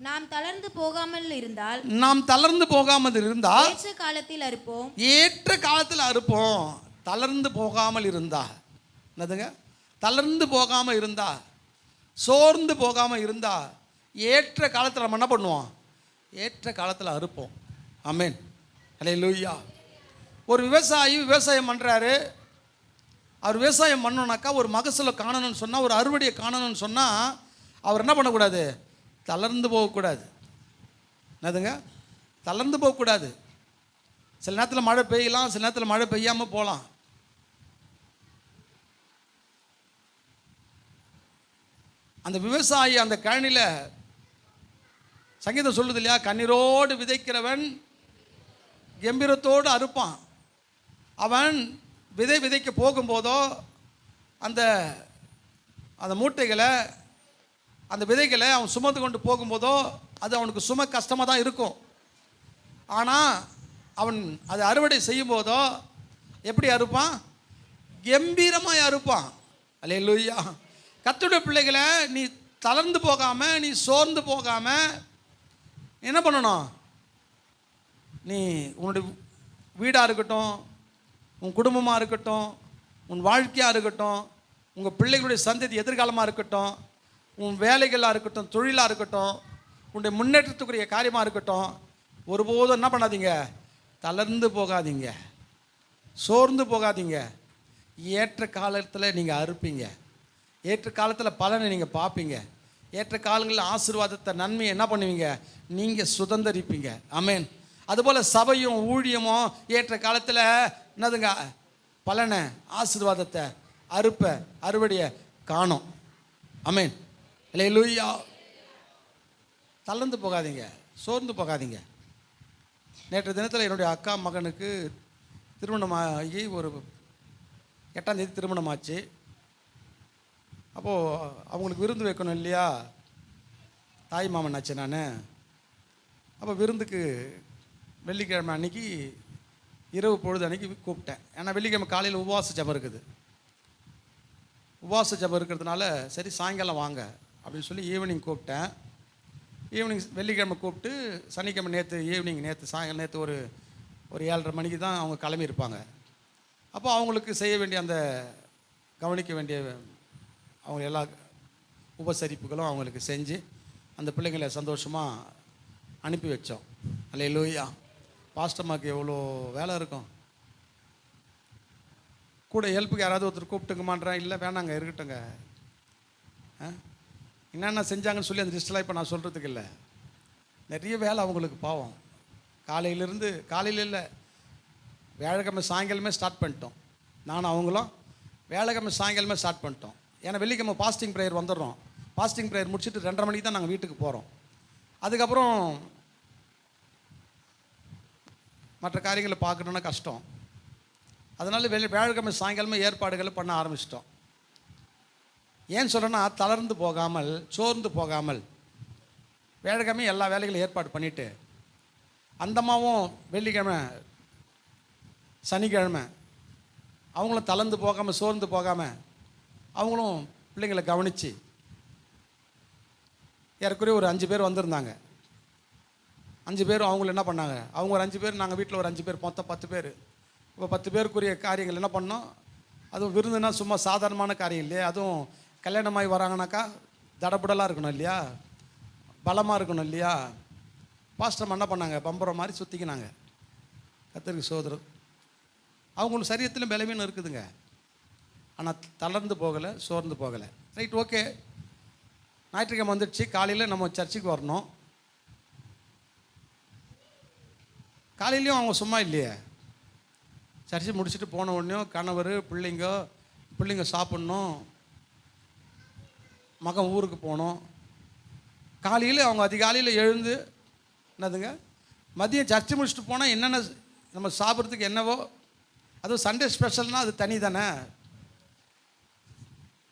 நாம் தளர்ந்து போகாமல் இருந்தால் நாம் தளர்ந்து போகாமல் இருந்தால் ஏற்ற காலத்தில் அறுப்போம். ஏற்ற காலத்தில் அறுப்போம். தளர்ந்து போகாமல் இருந்தா என்னதுங்க? தளர்ந்து போகாமல் இருந்தா, சோர்ந்து போகாமல் இருந்தா, ஏற்ற காலத்தில் நம்ம என்ன பண்ணுவோம்? ஏற்ற காலத்தில் அறுப்போம். ஆமென். அல்லேலூயா. ஒரு விவசாயி விவசாயம் பண்ணுறாரு. அவர் விவசாயம் பண்ணணுன்னாக்கா ஒரு மகசூலை காணணும்னு சொன்னால், ஒரு அறுவடையை காணணும்னு சொன்னால், அவர் என்ன பண்ணக்கூடாது? தளர்ந்து போகக்கூடாது. என்னதுங்க? தளர்ந்து போகக்கூடாது. சில நேரத்தில் மழை பெய்யலாம், சில நேரத்தில் மழை பெய்யாமல் போகலாம். அந்த விவசாயி அந்த கழனியில் சங்கீதம் சொல்லுது இல்லையா, கண்ணீரோடு விதைக்கிறவன் கம்பீரத்தோடு அறுப்பான். அவன் விதைக்க போகும்போதோ அந்த அந்த மூட்டைகளை, அந்த விதைகளை அவன் சுமந்து கொண்டு போகும்போதோ அது அவனுக்கு சும கஷ்டமாக தான் இருக்கும். ஆனால் அவன் அதை அறுவடை செய்யும் போதோ எப்படி அறுப்பான்? கம்பீரமாக அறுப்பான். அல்லேலூயா. கர்த்தருடைய பிள்ளைகளை, நீ தளர்ந்து போகாமல், நீ சோர்ந்து போகாமல் என்ன பண்ணணும்? நீ உன்னுடைய வீடாக இருக்கட்டும், உன் குடும்பமாக இருக்கட்டும், உன் வாழ்க்கையாக இருக்கட்டும், உங்கள் பிள்ளைகளுடைய சந்ததி எதிர்காலமாக இருக்கட்டும், உன் வேலைகளாக இருக்கட்டும், தொழிலாக இருக்கட்டும், உன்னுடைய முன்னேற்றத்துக்குரிய காரியமாக இருக்கட்டும், ஒருபோதும் என்ன பண்ணாதீங்க? தளர்ந்து போகாதீங்க, சோர்ந்து போகாதீங்க. ஏற்ற காலத்தில் நீங்கள் அறுப்பீங்க. ஏற்ற காலத்தில் பலனை நீங்கள் பார்ப்பீங்க. ஏற்ற காலங்களில் ஆசீர்வாதத்தை, நன்மையை என்ன பண்ணுவீங்க? நீங்கள் சுதந்தரிப்பீங்க. ஆமென். அதுபோல் சபையும் ஊழியமும் ஏற்ற காலத்தில் என்னதுங்க? பலனை, ஆசீர்வாதத்தை, அறுவடையை காணும். ஆமென். அல்லேலூயா. தளர்ந்து போகாதீங்க, சோர்ந்து போகாதீங்க. நேற்று தினத்தில் என்னுடைய அக்கா மகனுக்கு திருமணமாகி ஒரு 8ஆம் தேதி திருமணமாச்சு. அப்போது அவங்களுக்கு விருந்து வைக்கணும் இல்லையா? தாய் மாமன் ஆச்சு நான். அப்போ விருந்துக்கு வெள்ளிக்கிழமை அன்னைக்கு இரவு பொழுது அன்னைக்கு கூப்பிட்டேன். ஏன்னா வெள்ளிக்கிழமை காலையில் உபவாச ஜெபம் இருக்குது. உபவாச ஜெபம் இருக்கிறதுனால சரி சாயங்காலம் வாங்க அப்படின்னு சொல்லி ஈவினிங் கூப்பிட்டேன். ஈவினிங் வெள்ளிக்கிழமை கூப்பிட்டு சனிக்கிழமை நேற்று சாயங்காலம் நேற்று ஒரு 7:30 மணிக்கு தான் அவங்க கிளம்பியிருப்பாங்க. அப்போ அவங்களுக்கு செய்ய வேண்டிய அந்த கவனிக்க வேண்டிய அவங்க எல்லா உபசரிப்புகளும் அவங்களுக்கு செஞ்சு அந்த பிள்ளைங்களை சந்தோஷமாக அனுப்பி வச்சோம். அல்லேலூயா. பாஸ்டர்மாக்கு எவ்வளோ வேலை இருக்கும். கூட ஹெல்ப்புக்கு யாராவது ஒருத்தர் கூப்பிட்டுக்குமான்றேன். இல்லை வேணாங்க, இருக்கட்டுங்க. என்னென்ன செஞ்சாங்கன்னு சொல்லி அந்த லிஸ்டெலாம் இப்போ நான் சொல்கிறதுக்கு இல்லை. நிறைய வேலை அவங்களுக்கு பாவம். காலையில் இல்லை, வியாழக்கிழமை சாயங்காலமே ஸ்டார்ட் பண்ணிட்டோம். நானும் அவங்களும் வியாழக்கிழமை சாயங்காலமே ஸ்டார்ட் பண்ணிட்டோம். ஏன்னா வெள்ளிக்கிழமை ஃபாஸ்டிங் ப்ரேயர் வந்துடுறோம். ஃபாஸ்டிங் ப்ரேயர் முடிச்சுட்டு 2:30 மணிக்கு தான் நாங்கள் வீட்டுக்கு போகிறோம். அதுக்கப்புறம் மற்ற காரியங்களை பார்க்கணுன்னா கஷ்டம். அதனால் வியாழக்கிழமை சாயங்காலமே ஏற்பாடுகளை பண்ண ஆரம்பிச்சிட்டோம். ஏன் சொல்கிறேன்னா, தளர்ந்து போகாமல், சோர்ந்து போகாமல் வியாழக்கிழமை எல்லா வேலைகளும் ஏற்பாடு பண்ணிவிட்டு, அந்தமாவும் வெள்ளிக்கிழமை சனிக்கிழமை அவங்களும் தளர்ந்து போகாமல், சோர்ந்து போகாமல் அவங்களும் பிள்ளைங்களை கவனித்து, ஏறக்குறைய ஒரு 5 பேர் வந்திருந்தாங்க. 5 பேரும் அவங்களும் என்ன பண்ணாங்க? அவங்க ஒரு 5 பேர், நாங்கள் வீட்டில் ஒரு 5 பேர், மொத்தம் 10 பேர். இப்போ 10 பேருக்குரிய காரியங்கள் என்ன பண்ணோம்? அதுவும் விருந்துனா சும்மா சாதாரணமான காரியம் இல்லையா? அதுவும் கல்யாணமாகி வராங்கனாக்கா தடபுடலாக இருக்கணும் இல்லையா? பலமாக இருக்கணும் இல்லையா? பாஸ்டர் என்ன பண்ணாங்க? பம்பரம் மாதிரி சுற்றிக்கினாங்க. கர்த்தருக்கு சோதரம். அவங்களுக்கு சரீரத்திலும் பலவீனம் இருக்குதுங்க. ஆனால் தளர்ந்து போகலை, சோர்ந்து போகலை. Right, okay. ஞாயிற்றுக்கிழமை வந்துடுச்சு, காலையில் நம்ம சர்ச்சுக்கு வரணும். காலையிலையும் அவங்க சும்மா இல்லையே, சர்ச்சை முடிச்சுட்டு போன உடனே கணவர் பிள்ளைங்க சாப்பிட்ணும், மகன் ஊருக்கு போகணும். காலையில் அவங்க அதிகாலையில் எழுந்து என்னதுங்க மதியம் சர்ச்சை முடிச்சுட்டு போனால் என்னென்ன நம்ம சாப்பிட்றதுக்கு என்னவோ, அதுவும் சண்டே ஸ்பெஷல்னால் அது தனி தானே.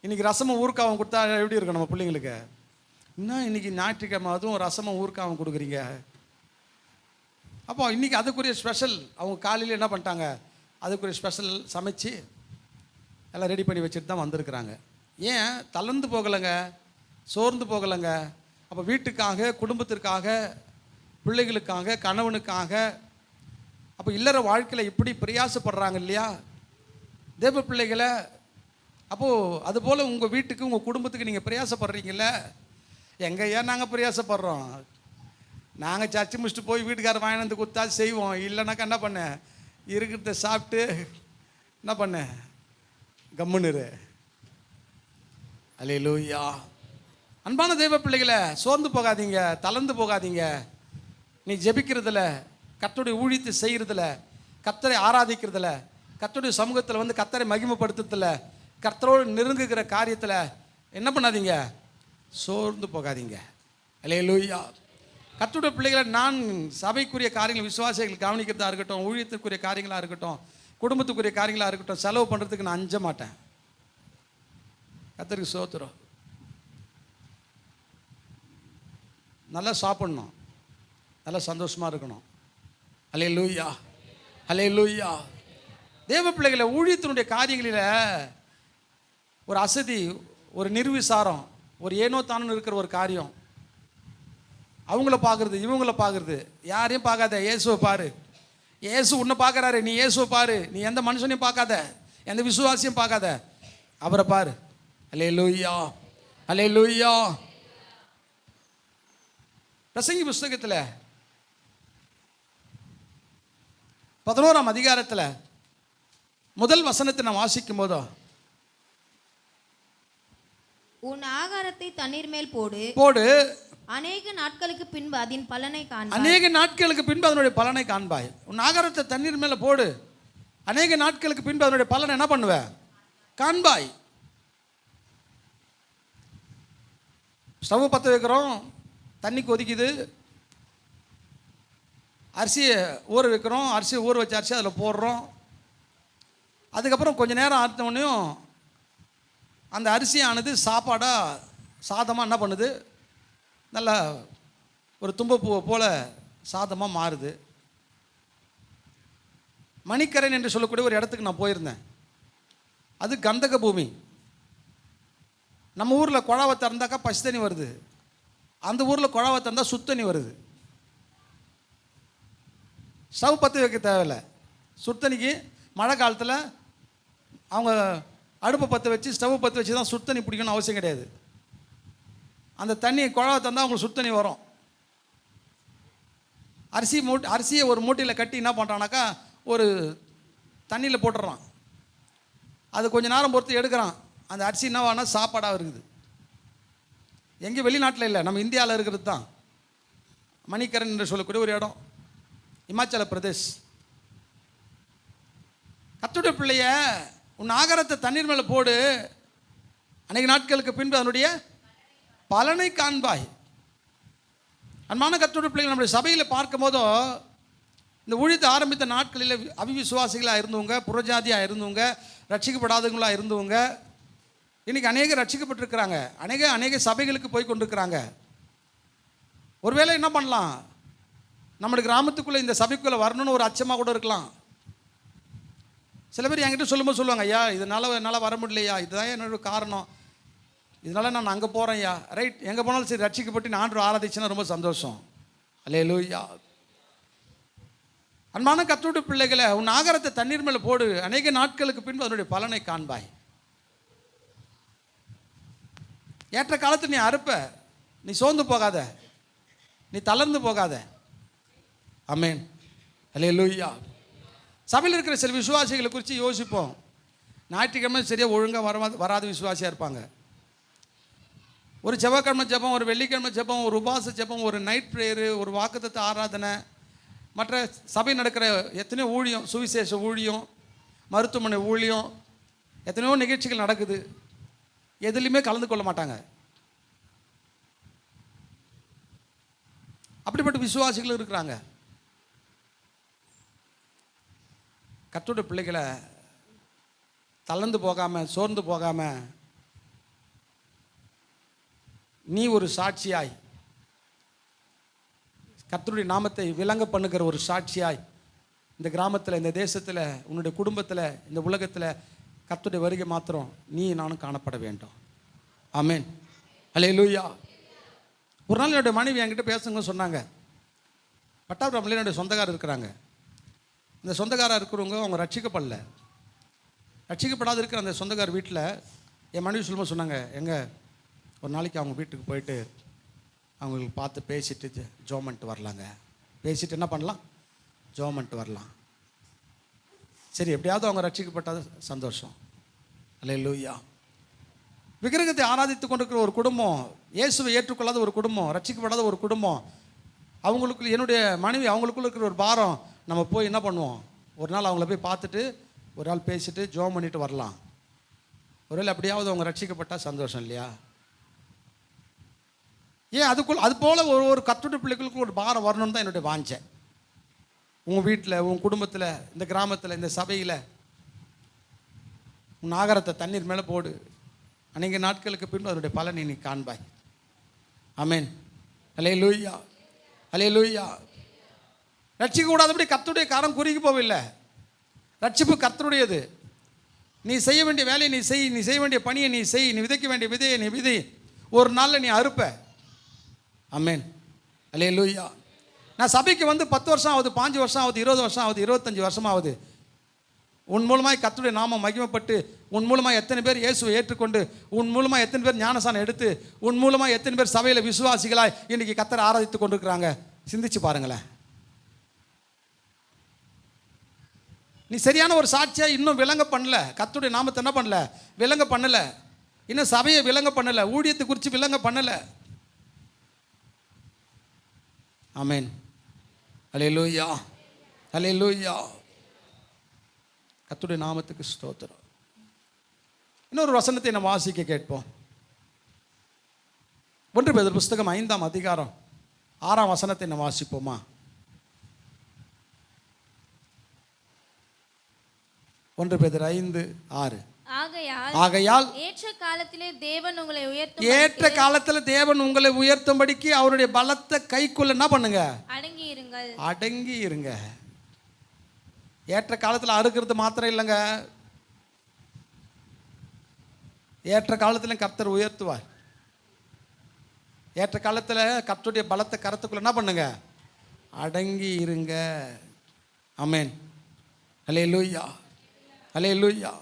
இன்றைக்கி ரசமும் ஊறுக்காவும் கொடுத்தா எப்படி இருக்கும் நம்ம பிள்ளைங்களுக்கு? இன்னும் இன்றைக்கி ஞாயிற்றுக்கிழமை அதுவும் ரசமும் ஊறுக்காவும் கொடுக்குறீங்க. அப்போ இன்றைக்கி அதுக்குரிய ஸ்பெஷல் அவங்க காலையில் என்ன பண்ணிட்டாங்க, அதுக்குரிய ஸ்பெஷல் சமைச்சு எல்லாம் ரெடி பண்ணி வச்சுட்டு தான் வந்திருக்கிறாங்க. ஏன் தளர்ந்து போகலைங்க, சோர்ந்து போகலைங்க. அப்போ வீட்டுக்காக, குடும்பத்திற்காக, பிள்ளைகளுக்காக, கணவனுக்காக, அப்போ இல்லற வாழ்க்கையில் இப்படி பிரயாசப்படுறாங்க இல்லையா தேவ பிள்ளைகளை. அப்போது அதுபோல் உங்கள் வீட்டுக்கு, உங்கள் குடும்பத்துக்கு நீங்கள் பிரயாசப்படுறீங்கள. எங்கேயா நாங்கள் பிரயாசப்படுறோம்? நாங்கள் சர்ச்சை முடிச்சுட்டு போய் வீட்டுக்காரர் வாங்கி வந்து கொடுத்தா செய்வோம். இல்லைனாக்கா என்ன பண்ண, இருக்கிறத சாப்பிட்டு என்ன பண்ண, கம்முன்னு. அல்லேலூயா. அன்பான தெய்வ பிள்ளைகளை, சோர்ந்து போகாதீங்க, தளர்ந்து போகாதீங்க. நீ ஜெபிக்கிறதுல, கர்த்தருடைய ஊழியத்தை செய்கிறதுல, கர்த்தரை ஆராதிக்கிறதுல, கர்த்தருடைய சமூகத்தில் வந்து கர்த்தரை மகிமைப்படுத்துறதுல, கர்த்தரோடு நெருங்குகிற காரியத்தில் என்ன பண்ணாதீங்க, சோர்ந்து போகாதீங்க. அல்லேலூயா. கர்த்தருடைய பிள்ளைகளை, நான் சபைக்குரிய காரியங்கள், விசுவாசிகள் கவனிக்கிறதா இருக்கட்டும், ஊழியத்துக்குரிய காரியங்களாக இருக்கட்டும், குடும்பத்துக்குரிய காரியங்களாக இருக்கட்டும், செலவு பண்ணுறதுக்கு நான் அஞ்ச மாட்டேன். கர்த்தருக்கு ஸ்தோத்திரம். நல்லா சாப்பிடணும், நல்லா சந்தோஷமாக இருக்கணும். அல்லேலூயா, அல்லேலூயா. தேவ பிள்ளைகளை, ஊழியத்தினுடைய காரியங்களில் ஒரு அசதி, ஒரு நிர்விசாரம், ஒரு ஏனோ தானு இருக்கிற ஒரு காரியம். அவங்கள பார்க்குறது, இவங்கள பார்க்குறது, யாரையும் பார்க்காத, இயேசுவை பாரு. இயேசு உன்னை பார்க்குறாரு, நீ இயேசுவை பாரு. நீ எந்த மனுஷனையும் பார்க்காத, எந்த விசுவாசியும் பார்க்காத, அவரை பாரு. அல்லேலூயா, அல்லேலூயா. பிரசங்கி புஸ்தகத்தில் 11ஆம் அதிகாரத்தில் முதல் வசனத்தை நான் வாசிக்கும் போதோ, உன் ஆகாரத்தை தண்ணீர் மேல் போடு, அநேக நாட்களுக்கு பின்பு அதன் பலனை காண்பாய். அநேக நாட்களுக்கு பின்பு அதனுடைய பலனை காண்பாய். உன் ஆகாரத்தை தண்ணீர் மேலே போடு, அநேக நாட்களுக்கு பின்பு அதனுடைய பலனை என்ன பண்ணுவ, காண்பாய். ஸ்டவ் பற்ற வைக்கிறோம், தண்ணி கொதிக்குது, அரிசியை ஊற வைக்கிறோம், அரிசியை ஊற வச்ச அரிசி அதில் போடுறோம். அதுக்கப்புறம் கொஞ்சம் நேரம் ஆற்றினோடனையும் அந்த அரிசியானது சாப்பாடாக, சாதமாக என்ன பண்ணுது, நல்லா ஒரு தும்பப்பூவை போல் சாதமாக மாறுது. மணிக்கரைன் என்று சொல்லக்கூடிய ஒரு இடத்துக்கு நான் போயிருந்தேன். அது கந்தக பூமி. நம்ம ஊரில் குழாவை திறந்தாக்கா பச்சை தண்ணி வருது, அந்த ஊரில் குழாவை திறந்தால் சுத்தண்ணி வருது. ஸ்டவ் பற்ற வைக்க தேவையில்லை. சுத்தண்ணிக்கு மழை காலத்தில் அவங்க அடுப்பை பற்ற வச்சு, ஸ்டவ் பற்ற வச்சு தான் சுத்தண்ணி பிடிக்கணும்னு அவசியம் கிடையாது. அந்த தண்ணி குழாவை தந்தால் அவங்களுக்கு சுத்தண்ணி வரும். அரிசியை ஒரு மூட்டையில் கட்டி என்ன பண்ணுறான்னாக்கா ஒரு தண்ணியில் போட்டுடுறான். அது கொஞ்சம் நேரம் பொறுத்து எடுக்கிறான். அந்த அரிசி என்னவானா சாப்பாடாக இருக்குது. எங்கே வெளிநாட்டில் இல்லை, நம்ம இந்தியாவில் இருக்கிறது தான். மணிக்கரன் என்று சொல்லக்கூடிய ஒரு இடம், இமாச்சல பிரதேஷ். கர்த்தருடைய பிள்ளைய, உன் ஆகாரத்தை தண்ணீர் மேலே போடு, அநேக நாட்களுக்கு பின்பு அதனுடைய பலனை காண்பாய். அன்பான கர்த்தருடைய பிள்ளைகள், நம்முடைய சபையில் பார்க்கும் போதோ, இந்த ஊழியத்தை ஆரம்பித்த நாட்களில் அவிவிசுவாசிகளாக இருந்தவங்க, புறஜாதியாக இருந்தவங்க, ரட்சிக்கப்படாதவங்களாக இருந்தவங்க இன்றைக்கி அநேக ரட்சிக்கப்பட்டிருக்கிறாங்க. அநேக சபைகளுக்கு போய் கொண்டிருக்கிறாங்க. ஒருவேளை என்ன பண்ணலாம், நம்முடைய கிராமத்துக்குள்ளே இந்த சபைக்குள்ளே வரணும்னு ஒரு அச்சமாக கூட இருக்கலாம். சில பேர் என்கிட்ட சொல்லும்போது சொல்லுவாங்க, ஐயா என்னால் வர முடியலையா, இதுதான் என்னோட காரணம், இதனால் நான் அங்கே போகிறேன் ஐயா. ரைட், எங்கே போனாலும் சரி, ரட்சிக்கப்பட்டு நான் ஆண்டு ஆராதிச்சுன்னா ரொம்ப சந்தோஷம். அல்லேலூயா. அன்பான கர்த்தருடைய பிள்ளைகளை, உன் ஆகாரத்தை தண்ணீர் மேலே போடு, அநேக நாட்களுக்கு பின்பு அதனுடைய பலனை காண்பாய். ஏற்ற காலத்தில் நீ அறுப்ப, நீ சோர்ந்து போகாத, நீ தளர்ந்து போகாத. ஆமென், அல்லேலூயா. சபையில் இருக்கிற சில விசுவாசிகளை குறித்து யோசிப்போம். ஞாயிற்றுக்கிழமை சரியாக ஒழுங்காக வராத விசுவாசியாக இருப்பாங்க. ஒரு செவ்வாய்க்கிழமை ஜெபம், ஒரு வெள்ளிக்கிழமை ஜெபம், ஒரு உபாச ஜெபம், ஒரு நைட் ப்ரேயரு, ஒரு வாக்குத்தத்த ஆராதனை, மற்ற சபை நடக்கிற எத்தனையோ ஊழியம், சுவிசேஷ ஊழியம், மருத்துவமனை ஊழியம், எத்தனையோ நிகழ்ச்சிகள் நடக்குது, எதுலையுமே கலந்து கொள்ள மாட்டாங்க. அப்படிப்பட்ட விசுவாசிகள் இருக்கிறாங்க. கர்த்தருடைய பிள்ளைகளை தளர்ந்து போகாமல், சோர்ந்து போகாமல், நீ ஒரு சாட்சியாய், கர்த்தருடைய நாமத்தை விளங்க பண்ணுகிற ஒரு சாட்சியாய் இந்த கிராமத்தில், இந்த தேசத்தில், உன்னுடைய குடும்பத்தில், இந்த உலகத்தில் கர்த்தருடைய வருகை மாத்திரம் நீ நானும் காணப்பட வேண்டும். ஆமென். அல்லேலூயா. ஒரு நாள் என்னுடைய மனைவி என்கிட்ட பேசுங்க சொன்னாங்க. பட்டாபுரம்ல என்னுடைய சொந்தக்காரர் இருக்கிறாங்க. இந்த சொந்தக்காரர் இருக்கிறவங்க அவங்க ரட்சிக்கப்படல. ரட்சிக்கப்படாத இருக்கிற அந்த சொந்தக்காரர் வீட்டில் என் மனைவி சொல்லும்போது சொன்னாங்க, எங்க ஒரு நாளைக்கு அவங்க வீட்டுக்கு போயிட்டு அவங்களுக்கு பார்த்து பேசிட்டு ஜோம் பண்ணிட்டு வரலாங்க. பேசிட்டு என்ன பண்ணலாம்? ஜோம் பண்ணிட்டு வரலாம். சரி, எப்படியாவது அவங்க ரட்சிக்கப்பட்டது சந்தோஷம். அல்லேலூயா. விக்கிரகத்தை ஆராதித்து கொண்டிருக்கிற ஒரு குடும்பம், இயேசுவை ஏற்றுக்கொள்ளாத ஒரு குடும்பம், ரட்சிக்கப்படாத ஒரு குடும்பம், அவங்களுக்கு, என்னுடைய மனைவி அவங்களுக்குள்ள இருக்கிற ஒரு பாரம், நம்ம போய் என்ன பண்ணுவோம், ஒரு நாள் அவங்கள போய் பார்த்துட்டு ஒரு நாள் பேசிட்டு ஜோம் பண்ணிட்டு வரலாம். ஒருவேளை அப்படியாவது அவங்க ரட்சிக்கப்பட்டால் சந்தோஷம் இல்லையா? ஏன் அதுக்குள்ள அது போல் ஒரு கர்த்தருடைய பிள்ளைகளுக்கு ஒரு பாரம் வரணும்னு தான் என்னுடைய வாஞ்சை. உங்கள் வீட்டில், உன் குடும்பத்தில், இந்த கிராமத்தில், இந்த சபையில் உன் ஆகாரத்தை தண்ணீர் மேலே போடு. அநேக நாட்களுக்கு பின்பு அதனுடைய பலனை நீ காண்பாய். ஆமென். அல்லேலூயா. அல்லேலூயா. ரட்சிக்க கூடாதபடி கர்த்தருடைய காரம் குறுகி போவில்லை. ரட்சிப்பு கர்த்தருடையது. நீ செய்ய வேண்டிய வேலையை நீ செய், நீ செய்ய வேண்டிய பணியை நீ செய், நீ விதைக்க வேண்டிய விதையை நீ விதை. ஒரு நாளில் நீ அறுப்ப. ஆமென். அல்லேலூயா. நான் சபைக்கு வந்து 10 வருஷம் ஆகுது, 5 வருஷம் ஆகுது, 20 வருஷம் ஆகுது, 25 வருஷம் ஆகுது. உன் மூலமாய் கர்த்தருடைய நாமம் மகிமைப்பட்டு, உன் மூலமாக எத்தனை பேர் இயேசுவை ஏற்றுக்கொண்டு, உன் மூலமாக எத்தனை பேர் ஞானசானம் எடுத்து, உன் மூலமாக எத்தனை பேர் சபையில் விசுவாசிகளாய் இன்னைக்கு கர்த்தரை ஆராதித்து கொண்டிருக்கிறாங்க. சிந்திச்சு பாருங்களேன். நீ சரியான ஒரு சாட்சியாக இன்னும் விளங்க பண்ணல. கர்த்தருடைய நாமத்தை என்ன பண்ணல? விளங்க பண்ணல. இன்னும் சபையை விளங்க பண்ணல. ஊழியத்தை குறித்து விளங்க பண்ணல. ஆமென். அல்லேலூயா. அல்லேலூயா. கர்த்தருடைய நாமத்துக்கு ஸ்தோத்திரம். இன்னொரு வசனத்தை நம்ம வாசிக்க கேட்போம். 1 பேதுரு புஸ்தகம் 5ஆம் அதிகாரம் 6ஆம் வசனத்தை நம்ம வாசிப்போமா? 1 பேதுரு 5:6. ஆகையால் ஏற்ற காலத்திலே தேவன் உங்களை ஏற்ற காலத்தில் தேவன் உங்களை உயர்த்தும்படிக்கு அவருடைய பலத்தை கைக்குள்ள என்ன பண்ணுங்க? அடங்கி இருங்கள். அடங்கி இருங்க. ஏற்ற காலத்தில் அறுக்கிறது மாத்திரம் இல்லைங்க, ஏற்ற காலத்தில் கர்த்தர் உயர்த்துவார். ஏற்ற காலத்தில் கர்த்தருடைய பலத்தை கரத்துக்குள்ள என்ன பண்ணுங்க? அடங்கி இருங்க. ஆமென். அல்லேலூயா. அல்லேலூயா.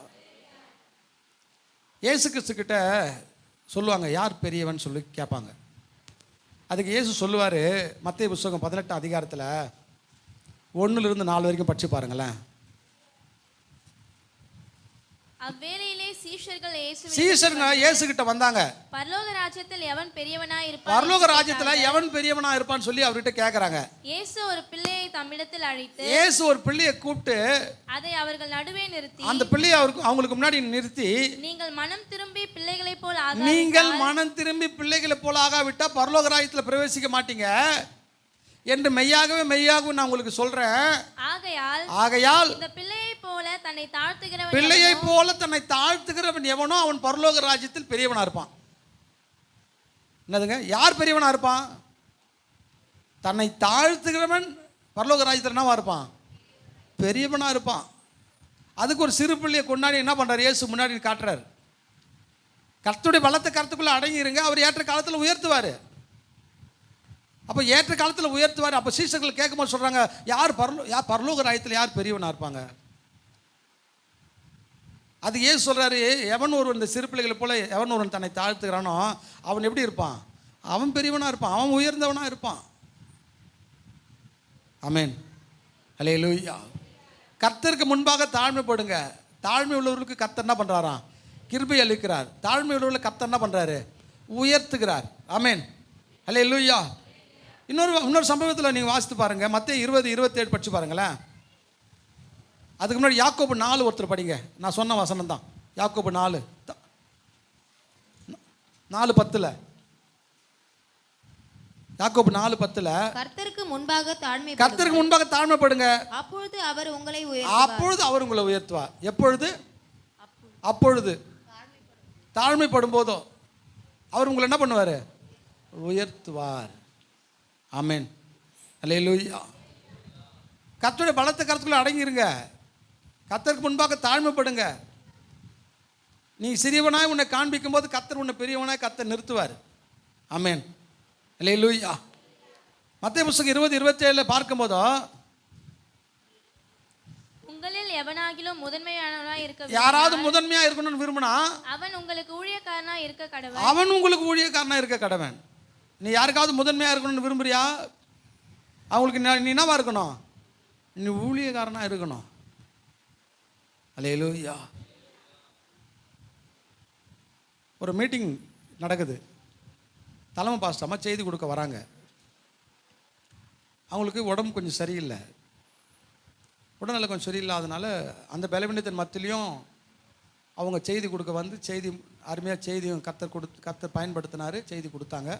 இயேசு கிறிஸ்து கிட்ட சொல்லுவாங்க, யார் பெரியவன் சொல்லி கேட்பாங்க. அதுக்கு இயேசு சொல்லுவார், மத்தேயு புஸ்தகம் 18ஆம் அதிகாரத்தில் 1 4 வரைக்கும் படிச்சு பாருங்களேன். அவ்வேளையிலே சீஷர்கள் இயேசு கிட்ட வந்தாங்க. பரலோக ராஜ்யத்தில் எவன் பெரியவனாய் இருப்பான்? பரலோக ராஜ்யத்துல எவன் பெரியவனா இருப்பான்னு சொல்லி அவர்கிட்ட கேக்குறாங்க. இயேசு ஒரு பிள்ளையை தம்மிடத்தில் அழைத்து, இயேசு ஒரு பிள்ளையை கூப்பிட்டு அதை அவர்கள் நடுவே நிறுத்தி, அந்த பிள்ளையை அவங்களுக்கு முன்னாடி நிறுத்தி, நீங்கள் மனம் திரும்பி பிள்ளைகளைப் போல ஆகாவிட்டா பரலோக ராஜ்யத்துல பிரவேசிக்க மாட்டீங்க என்று மெய்யாகவே நான் உங்களுக்கு சொல்றேன். ஆகையால் இந்த பிள்ளையை போல தன்னை தாழ்த்துகிறவன் எவனோ அவன் பரலோக ராஜ்யத்தில் பெரியவனா இருப்பான். என்னதுங்க? யார் பெரியவனா இருப்பான்? தன்னை தாழ்த்துகிறவன் பரலோக ராஜ்யத்தில் என்னவா இருப்பான்? பெரியவனா இருப்பான். அதுக்கு ஒரு சிறு பிள்ளையை கொண்டாடி என்ன பண்றாரு? இயேசு முன்னாடி காட்டுறாரு. கர்த்தருடைய பலத்தை கருத்துக்குள்ள அடங்கி இருங்க, அவர் ஏற்ற காலத்தில் உயர்த்துவார். அப்போ ஏற்ற காலத்தில் உயர்த்துவார். அப்போ சீசர்கள் கேட்கும்போது சொல்கிறாங்க, யார் பரலோக ராஜ்யத்தில் யார் பெரியவனாக இருப்பாங்க? அது ஏன் சொல்கிறாரு, எவன் ஒருவன் இந்த சிறு பிள்ளைகளை போல எவன் ஒருவன் தன்னை தாழ்த்துக்கிறானோ அவன் எப்படி இருப்பான்? அவன் பெரியவனாக இருப்பான், அவன் உயர்ந்தவனாக இருப்பான். ஆமென். அல்லேலூயா. கர்த்தருக்கு முன்பாக தாழ்மைப்படுங்க. தாழ்மை உள்ளவர்களுக்கு கர்த்தர் என்ன பண்ணுறாராம்? கிருபை அளிக்கிறார். தாழ்மை உள்ளவர்களுக்கு கர்த்தர் என்ன பண்ணுறாரு? உயர்த்துகிறார். ஆமென். அல்லேலூயா. இன்னொரு சம்பவத்தில் நீங்கள் வாசித்து பாருங்கள். மத்தேயு 20:27 படிச்சு பாருங்களேன். அதுக்கு முன்னாடி யாக்கோபு 4 ஒருத்தர் படிங்க. நான் சொன்ன வசனம் தான். யாக்கோபு 4:10. யாக்கோபு 4:10. கர்த்தருக்கு முன்பாக தாழ்மைப்படுங்க, அப்பொழுது அவர் உங்களை உயர்த்துவார். எப்பொழுது? அப்பொழுது தாழ்மைப்படும் போதோ அவர் உங்களை என்ன பண்ணுவார்? உயர்த்துவார். ஆமென். அல்லேலூயா. கர்த்தருடைய பலத்த கருத்துக்குள்ள அடங்கிருங்க. கர்த்தருக்கு முன்பாக தாழ்மைப்படுங்க. நீ சிறியவனாய் உன்னை காண்பிக்கும் போது கர்த்தர் உன்னை பெரியவனாய் கர்த்தர் நிறுத்துவார். ஆமென். அல்லேலூயா. மத்தேயு புத்தகம் 20:27 பார்க்கும்போதோ, உங்களில் எவனாகிலும் முதன்மையானவனாய் இருக்க யாராவது முதன்மையா இருக்கணும்னு விரும்பினா அவன் உங்களுக்கு ஊழியக்காரனாய் இருக்க கடவன். நீ யாருக்காவது முதன்மையா இருக்கணும்னு விரும்புறியா? அவங்களுக்கு நீ என்னவா இருக்கணும்? நீ ஊழியக்காரனா இருக்கணும். அல்லேலூயா. ஒரு மீட்டிங் நடக்குது. தலைமை பாஸ்டம்மா செய்தி கொடுக்க வராங்க. அவங்களுக்கு உடம்பு கொஞ்சம் சரியில்லை, உடல்நிலை கொஞ்சம் சரியில்லாதனால அந்த பலவீனத்தின் மத்தியிலையும் அவங்க செய்தி கொடுக்க வந்து செய்தி அருமையாக செய்தியும் கர்த்தர் பயன்படுத்தினார். செய்தி கொடுத்தாங்க.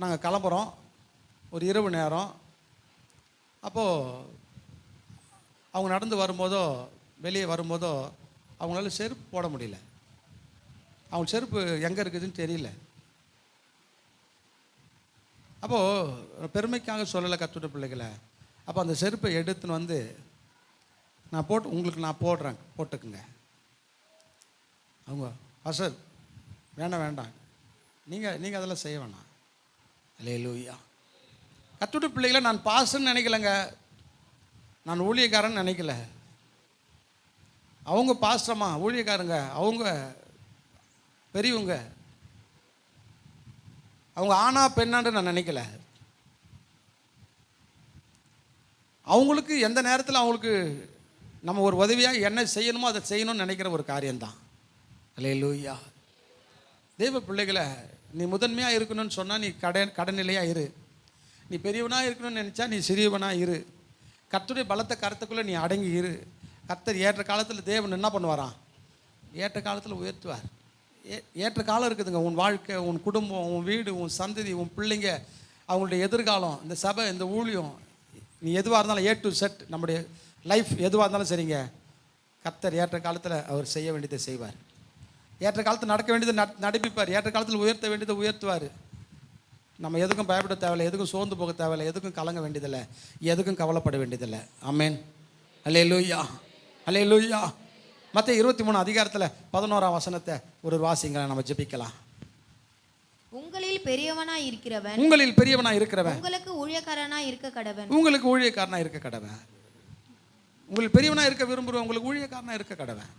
நாங்கள் கிளம்புறோம். ஒரு இரவு நேரம். அப்போது அவங்க நடந்து வரும்போதோ வெளியே வரும்போதோ அவங்களால செருப்பு போட முடியல. அவங்க செருப்பு எங்கே இருக்குதுன்னு தெரியல. அப்போது பெருமைக்காக சொல்லலை கத்துட்ட பிள்ளைகளை. அப்போ அந்த செருப்பை எடுத்துன்னு வந்து உங்களுக்கு நான் போடுறேன், போட்டுக்குங்க. அவங்க சார் வேண்டாம், நீங்கள் அதெல்லாம் செய்ய வேணாம். அல்லேலூயா. கத்துட்ட பிள்ளைகளை நான் பாஸ்ன்னு நினைக்கலைங்க, நான் ஊழியக்காரன்னு நினைக்கல. அவங்க பாஸ்டமா ஊழியக்காரங்க, அவங்க பெரியவங்க, அவங்க ஆனா பெண்ணான்னு நான் நினைக்கல. அவங்களுக்கு எந்த நேரத்தில் அவங்களுக்கு நம்ம ஒரு உதவியாக என்ன செய்யணுமோ அதை செய்யணும்னு நினைக்கிற ஒரு காரியம்தான். அல்லேலூயா. தெய்வ பிள்ளைகளை, நீ முதன்மையாக இருக்கணும்னு சொன்னால் நீ கடநிலையாக இரு. நீ பெரியவனாக இருக்கணும்னு நினச்சா நீ சிறியவனாக இரு. கர்த்தருடைய பலத்த கருத்துக்குள்ளே நீ அடங்கி இரு. கர்த்தர் ஏற்ற காலத்தில் தேவன் என்ன பண்ணுவாராம்? ஏற்ற காலத்தில் உயர்த்துவார். ஏற்ற காலம் இருக்குதுங்க. உன் வாழ்க்கை, உன் குடும்பம், உன் வீடு, உன் சந்ததி, உன் பிள்ளைங்க, அவங்களுடைய எதிர்காலம், இந்த சபை, இந்த ஊழியம், நீ எதுவாக இருந்தாலும் A to Z நம்முடைய லைஃப் எதுவாக இருந்தாலும் சரிங்க, கர்த்தர் ஏற்ற காலத்தில் அவர் செய்ய வேண்டியதை செய்வார். ஏற்ற காலத்தில் நடக்க வேண்டியதை நடப்பிப்பார். ஏற்ற காலத்தில் உயர்த்த வேண்டியதை உயர்த்துவார். நம்ம எதுக்கும் பயப்பட தேவையில்லை, எதுக்கும் சோர்ந்து போக தேவையில்லை, எதுக்கும் கலங்க வேண்டியதில்லை, எதுக்கும் கவலைப்பட வேண்டியதில்லை. ஆமென். அல்லேலூயா. அல்லேலூயா. மத்தேயு 23:11 வசனத்தை ஒரு வாசிங்களை நம்ம ஜெபிக்கலாம். உங்களில் பெரியவனாய் இருக்கிறவன் உங்களுக்கு ஊழியக்காரனாய் இருக்க கடவன். உங்களுக்கு பெரியவனாக இருக்க விரும்புகிறவன் உங்களுக்கு ஊழியக்காரனாக இருக்க கடவன்.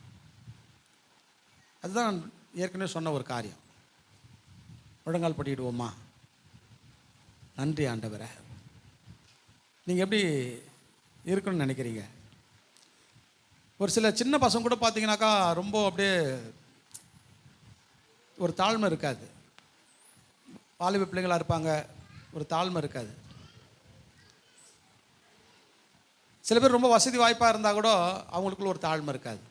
அதுதான் நான் ஏற்கனவே சொன்ன ஒரு காரியம். முழங்கால் படிடுவோமா? நன்றி ஆண்டவரே. நீங்கள் எப்படி இருக்கணும்னு நினைக்கிறீங்க? ஒரு சில சின்ன பசங்க கூட பார்த்தீங்கன்னாக்கா ரொம்ப அப்படியே ஒரு தாழ்மை இருக்காது. வாலிப பிள்ளைங்களாக இருப்பாங்க, ஒரு தாழ்மை இருக்காது. சில பேர் ரொம்ப வசதி வாய்ப்பாக இருந்தால் கூட அவங்களுக்குள்ள ஒரு தாழ்மை இருக்காது.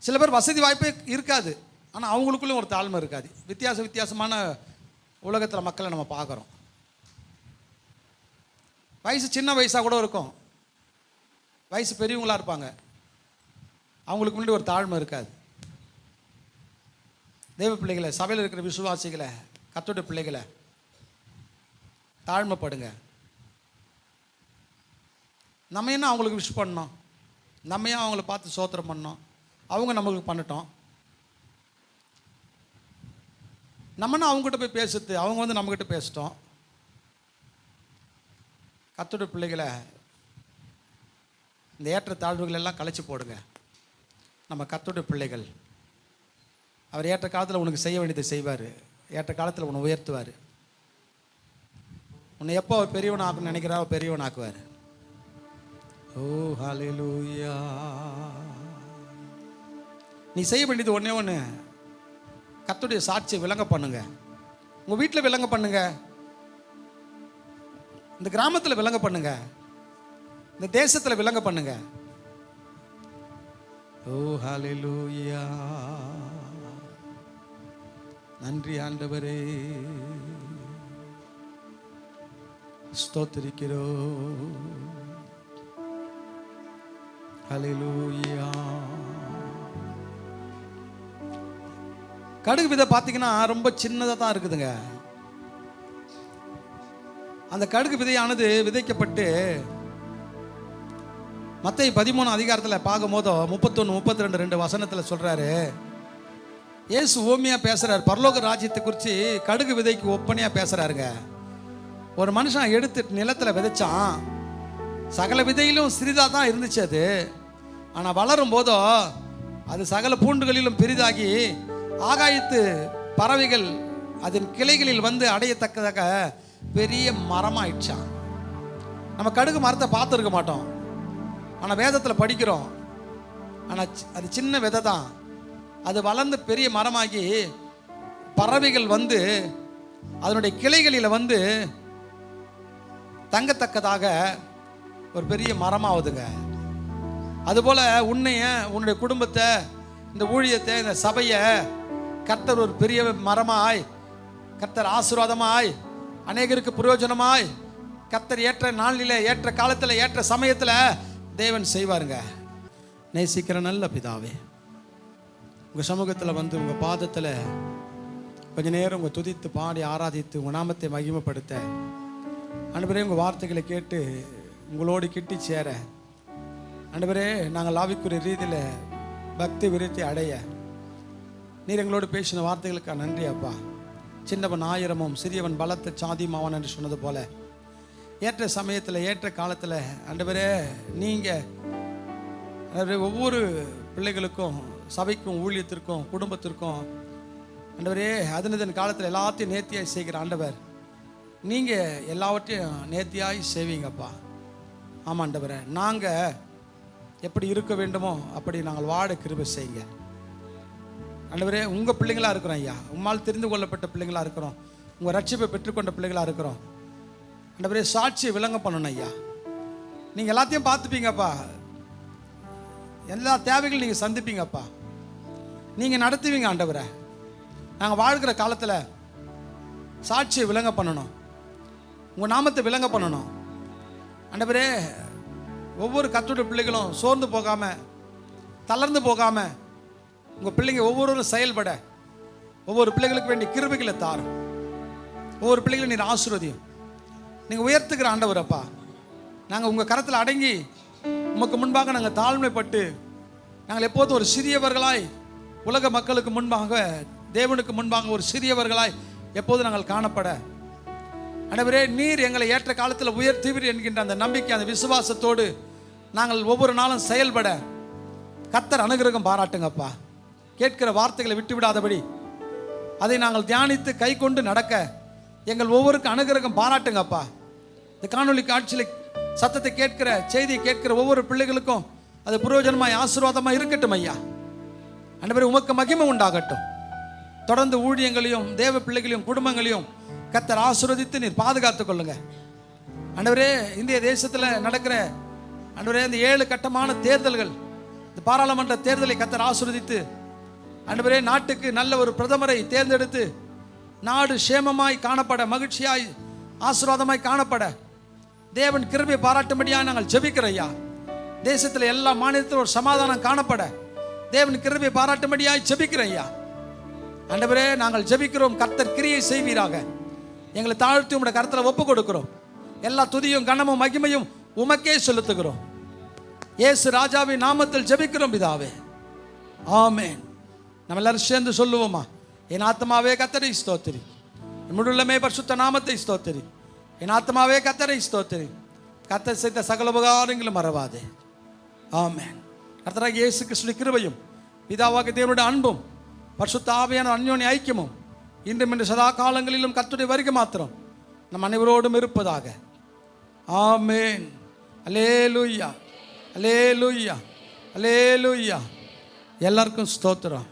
சில பேர் வசதி வாய்ப்பே இருக்காது, ஆனால் அவங்களுக்குள்ளே ஒரு தாழ்மை இருக்காது. வித்தியாசமான உலகத்தில் மக்களை நம்ம பார்க்குறோம். வயசு சின்ன வயசாக கூட இருக்கும், வயசு பெரியவங்களாக இருப்பாங்க, அவங்களுக்கு முன்னாடி ஒரு தாழ்மை இருக்காது. தெய்வ பிள்ளைகளை, சபையில் இருக்கிற விசுவாசிகளை, கர்த்தருடைய பிள்ளைகளை, தாழ்மைப்படுங்க. நம்ம என்ன அவங்களுக்கு விஷ் பண்ணோம்? நம்ம ஏன் அவங்கள பார்த்து சோத்திரம் பண்ணோம்? அவங்க நம்மளுக்கு பண்ணட்டும். நம்மனா அவங்ககிட்ட போய் பேசுறது, அவங்க வந்து நம்மக்கிட்ட பேசிட்டோம். கர்த்தருடைய பிள்ளைகளை, இந்த ஏற்ற தாழ்வுகள் எல்லாம் கலைச்சி போடுங்க. நம்ம கர்த்தருடைய பிள்ளைகள். அவர் ஏற்ற காலத்தில் உனக்கு செய்ய வேண்டியதை செய்வார். ஏற்ற காலத்தில் உன்னை உயர்த்துவார். உன்னை எப்போ அவர் பெரியவனாக்குன்னு நினைக்கிறாரோ பெரியவனாக்குவார். ஓ ஹல்லேலூயா. நீ செய்ய வேண்டியது ஒன்றே ஒன்று, கர்த்தருடைய சாட்சியை விளங்க பண்ணுங்க. உங்கள் வீட்டில் விளங்க பண்ணுங்க, இந்த கிராமத்தில் விளங்க பண்ணுங்க. இந்த தேசத்தில் விளங்க பண்ணுங்க. ஓ ஹல்லேலூயா, நன்றி ஆண்டவரே, ஸ்தோத்திரிக்கிறோம். ஹல்லேலூயா. கடுகு விதை பார்த்தீங்கன்னா ரொம்ப சின்னதாக தான் இருக்குதுங்க. அந்த கடுகு விதையானது விதைக்கப்பட்டு மத்தேயு 13 அதிகாரத்தில் பார்க்கும்போது 31, 32 2 வசனத்தில் சொல்கிறாரு, இயேசு ஓமியா பேசுகிறார். பரலோக ராஜ்யத்தை குறித்து கடுகு விதைக்கு ஒப்பனையாக பேசுகிறாருங்க. ஒரு மனுஷன் எடுத்து நிலத்தில் விதைச்சான். சகல விதையிலும் சிறிதாக தான் இருந்துச்சு அது. ஆனால் வளரும் போதோ அது சகல பூண்டுகளிலும் பெரிதாகி ஆகாயத்து பறவைகள் அதன் கிளைகளில் வந்து அடையத்தக்கதாக பெரிய மரமாயிடுச்சான். நம்ம கடுகு மரத்தை பார்த்துருக்க மாட்டோம், ஆனால் வேதத்தில் படிக்கிறோம். ஆனால் அது சின்ன விதை தான். அது வளர்ந்து பெரிய மரமாகி பறவைகள் வந்து அதனுடைய கிளைகளில் வந்து தங்கத்தக்கதாக ஒரு பெரிய மரமாகுதுங்க. அதுபோல் உன்னுடைய குடும்பத்தை, இந்த ஊழியத்தை, இந்த சபையை கர்த்தர் ஒரு பெரிய மரமாய், கர்த்தர் ஆசீர்வாதமாய், அநேகருக்கு பிரயோஜனமாய், கர்த்தர் ஏற்ற நாளில், ஏற்ற காலத்தில், ஏற்ற சமயத்தில் தேவன் செய்வாருங்க. நேசிக்கிற நல்ல பிதாவே, உங்கள் சமூகத்தில் வந்து உங்கள் பாதத்தில் கொஞ்ச நேரம் உங்கள் துதித்து பாடி ஆராதித்து உங்கள் நாமத்தை மகிமைப்படுத்த, ஆண்டவரே உங்கள் வார்த்தைகளை கேட்டு உங்களோடு கிட்டி சேர, ஆண்டவரே நாங்கள் ஆவிக்குரிய ரீதியில் பக்தி விருத்தி அடைய நீர் எங்களோடு பேசின வார்த்தைகளுக்காக நன்றி அப்பா. சின்னவன் 1000 சிறியவன் பலத்த சாதிமாவன் என்று சொன்னது போல ஏற்ற சமயத்தில், ஏற்ற காலத்தில் ஆண்டவரே நீங்கள் ஒவ்வொரு பிள்ளைகளுக்கும், சபைக்கும், ஊழியத்திற்கும், குடும்பத்திற்கும் ஆண்டவரே அதன் காலத்தில் எல்லாத்தையும் நேர்த்தியாய் செய்கிற ஆண்டவர், நீங்கள் எல்லாவற்றையும் நேர்த்தியாய் செய்வீங்கப்பா. ஆமாம் ஆண்டவரே, நாங்கள் எப்படி இருக்க வேண்டுமோ அப்படி நாங்கள் வாட கிருபை செய்யுங்க ஆண்டவரே. உங்கள் பிள்ளைங்களாக இருக்கிறோம் ஐயா, உம்மால் தெரிந்து கொள்ளப்பட்ட பிள்ளைங்களாக இருக்கிறோம், உங்கள் ரட்சிப்பை பெற்றுக்கொண்ட பிள்ளைகளாக இருக்கிறோம் ஆண்டவரே. சாட்சியை விளங்க பண்ணணும் ஐயா. நீங்கள் எல்லாத்தையும் பார்த்துப்பீங்கப்பா, எல்லா தேவைகளும் நீங்கள் சந்திப்பீங்கப்பா, நீங்கள் நடத்துவீங்க ஆண்டவரை. நாங்கள் வாழ்கிற காலத்தில் சாட்சியை விளங்க பண்ணணும், உங்கள் நாமத்தை விளங்க பண்ணணும் ஆண்டவரே. ஒவ்வொரு கர்த்தருடைய பிள்ளைகளும் சோர்ந்து போகாமல், தளர்ந்து போகாமல், உங்கள் பிள்ளைங்க ஒவ்வொருவரும் செயல்பட ஒவ்வொரு பிள்ளைகளுக்கு வேண்டிய கிருபைகளை தாரும். ஒவ்வொரு பிள்ளைகளும் நீர் ஆசீர்வதியும். நீங்கள் உயர்த்துக்கிற ஆண்டவரப்பா, நாங்கள் உங்கள் கரத்தில் அடங்கி உமக்கு முன்பாக நாங்கள் தாழ்மைப்பட்டு, நாங்கள் எப்போதும் ஒரு சிறியவர்களாய், உலக மக்களுக்கு முன்பாக, தேவனுக்கு முன்பாக ஒரு சிறியவர்களாய் எப்போதும் நாங்கள் காணப்பட ஆண்டவரே, நீர் எங்களை ஏற்ற காலத்தில் உயர்த்துவீர் என்கின்ற அந்த நம்பிக்கை, அந்த விசுவாசத்தோடு நாங்கள் ஒவ்வொரு நாளும் செயல்பட கர்த்தர் அனுகிரகம் பாராட்டுங்கப்பா. கேட்கிற வார்த்தைகளை விட்டு விடாதபடி அதை நாங்கள் தியானித்து கை கொண்டு நடக்க எங்கள் ஒவ்வொருக்கும் அனுகிரகம் பாராட்டுங்கப்பா. இந்த காணொலி காட்சியில் சத்தத்தை கேட்கிற, செய்தியை கேட்கிற ஒவ்வொரு பிள்ளைகளுக்கும் அது பிரயோஜனமாய், ஆசீர்வாதமாக இருக்கட்டும் ஐயா. ஆண்டவரே, உமக்கு மகிமை உண்டாகட்டும். தொடர்ந்து ஊழியங்களையும், தேவ பிள்ளைகளையும், குடும்பங்களையும் கர்த்தர் ஆசீர்வதித்து நீர் பாதுகாத்துக் கொள்ளுங்க ஆண்டவரே. இந்திய தேசத்தில் நடக்கிற ஆண்டவரே இந்த 7 கட்டமான தேர்தல்கள், இந்த பாராளுமன்ற தேர்தலை கர்த்தர் ஆசீர்வதித்து ஆண்டவரே, நாட்டுக்கு நல்ல ஒரு பிரதமரை தேர்ந்தெடுத்து நாடு சேமமாய் காணப்பட, மகிழ்ச்சியாய், ஆசீர்வாதமாய் காணப்பட தேவன் கிருபையை பாராட்டும்படியாக நாங்கள் ஜெபிக்கிறோம் ஐயா. தேசத்தில் எல்லா மாநிலத்திலும் ஒரு சமாதானம் காணப்பட தேவன் கிருபையை பாராட்டும்படியாய் ஜெபிக்கிறோம் ஐயா. ஆண்டவரே, நாங்கள் ஜெபிக்கிறோம், கர்த்தர் கிரியை செய்வீராக. எங்களை தாழ்த்தி உம்முடைய கரத்தில் ஒப்பு கொடுக்கிறோம். எல்லா துதியும் கனமும் மகிமையும் உமக்கே செலுத்துகிறோம். இயேசு ராஜாவின் நாமத்தில் ஜெபிக்கிறோம் பிதாவே, ஆமென். நம்ம எல்லாரும் சேர்ந்து சொல்லுவோமா? என் ஆத்மாவே கர்த்தரை ஸ்தோத்திரி, முழுமே பரிசுத்த நாமத்தை ஸ்தோத்திரி. என் ஆத்மாவே கர்த்தரை ஸ்தோத்திரி, கர்த்தர் செய்த சகல உபகாரங்களும் மறவாதே. ஆமென். கர்த்தராகிய இயேசு கிறிஸ்துவின் கிருபையும், பிதாவாகிய தேவனுடைய அன்பும், பரிசுத்த ஆவியான அந்யோன்ய ஐக்கியமும் இன்றும் இன்று சதா காலங்களிலும் கர்த்தருடைய வருகை மாத்திரம் நம் அனைவரோடும் இருப்பதாக. ஆமென். அல்லேலூயா, அல்லேலூயா, அல்லேலூயா. எல்லாருக்கும் ஸ்தோத்திரம்.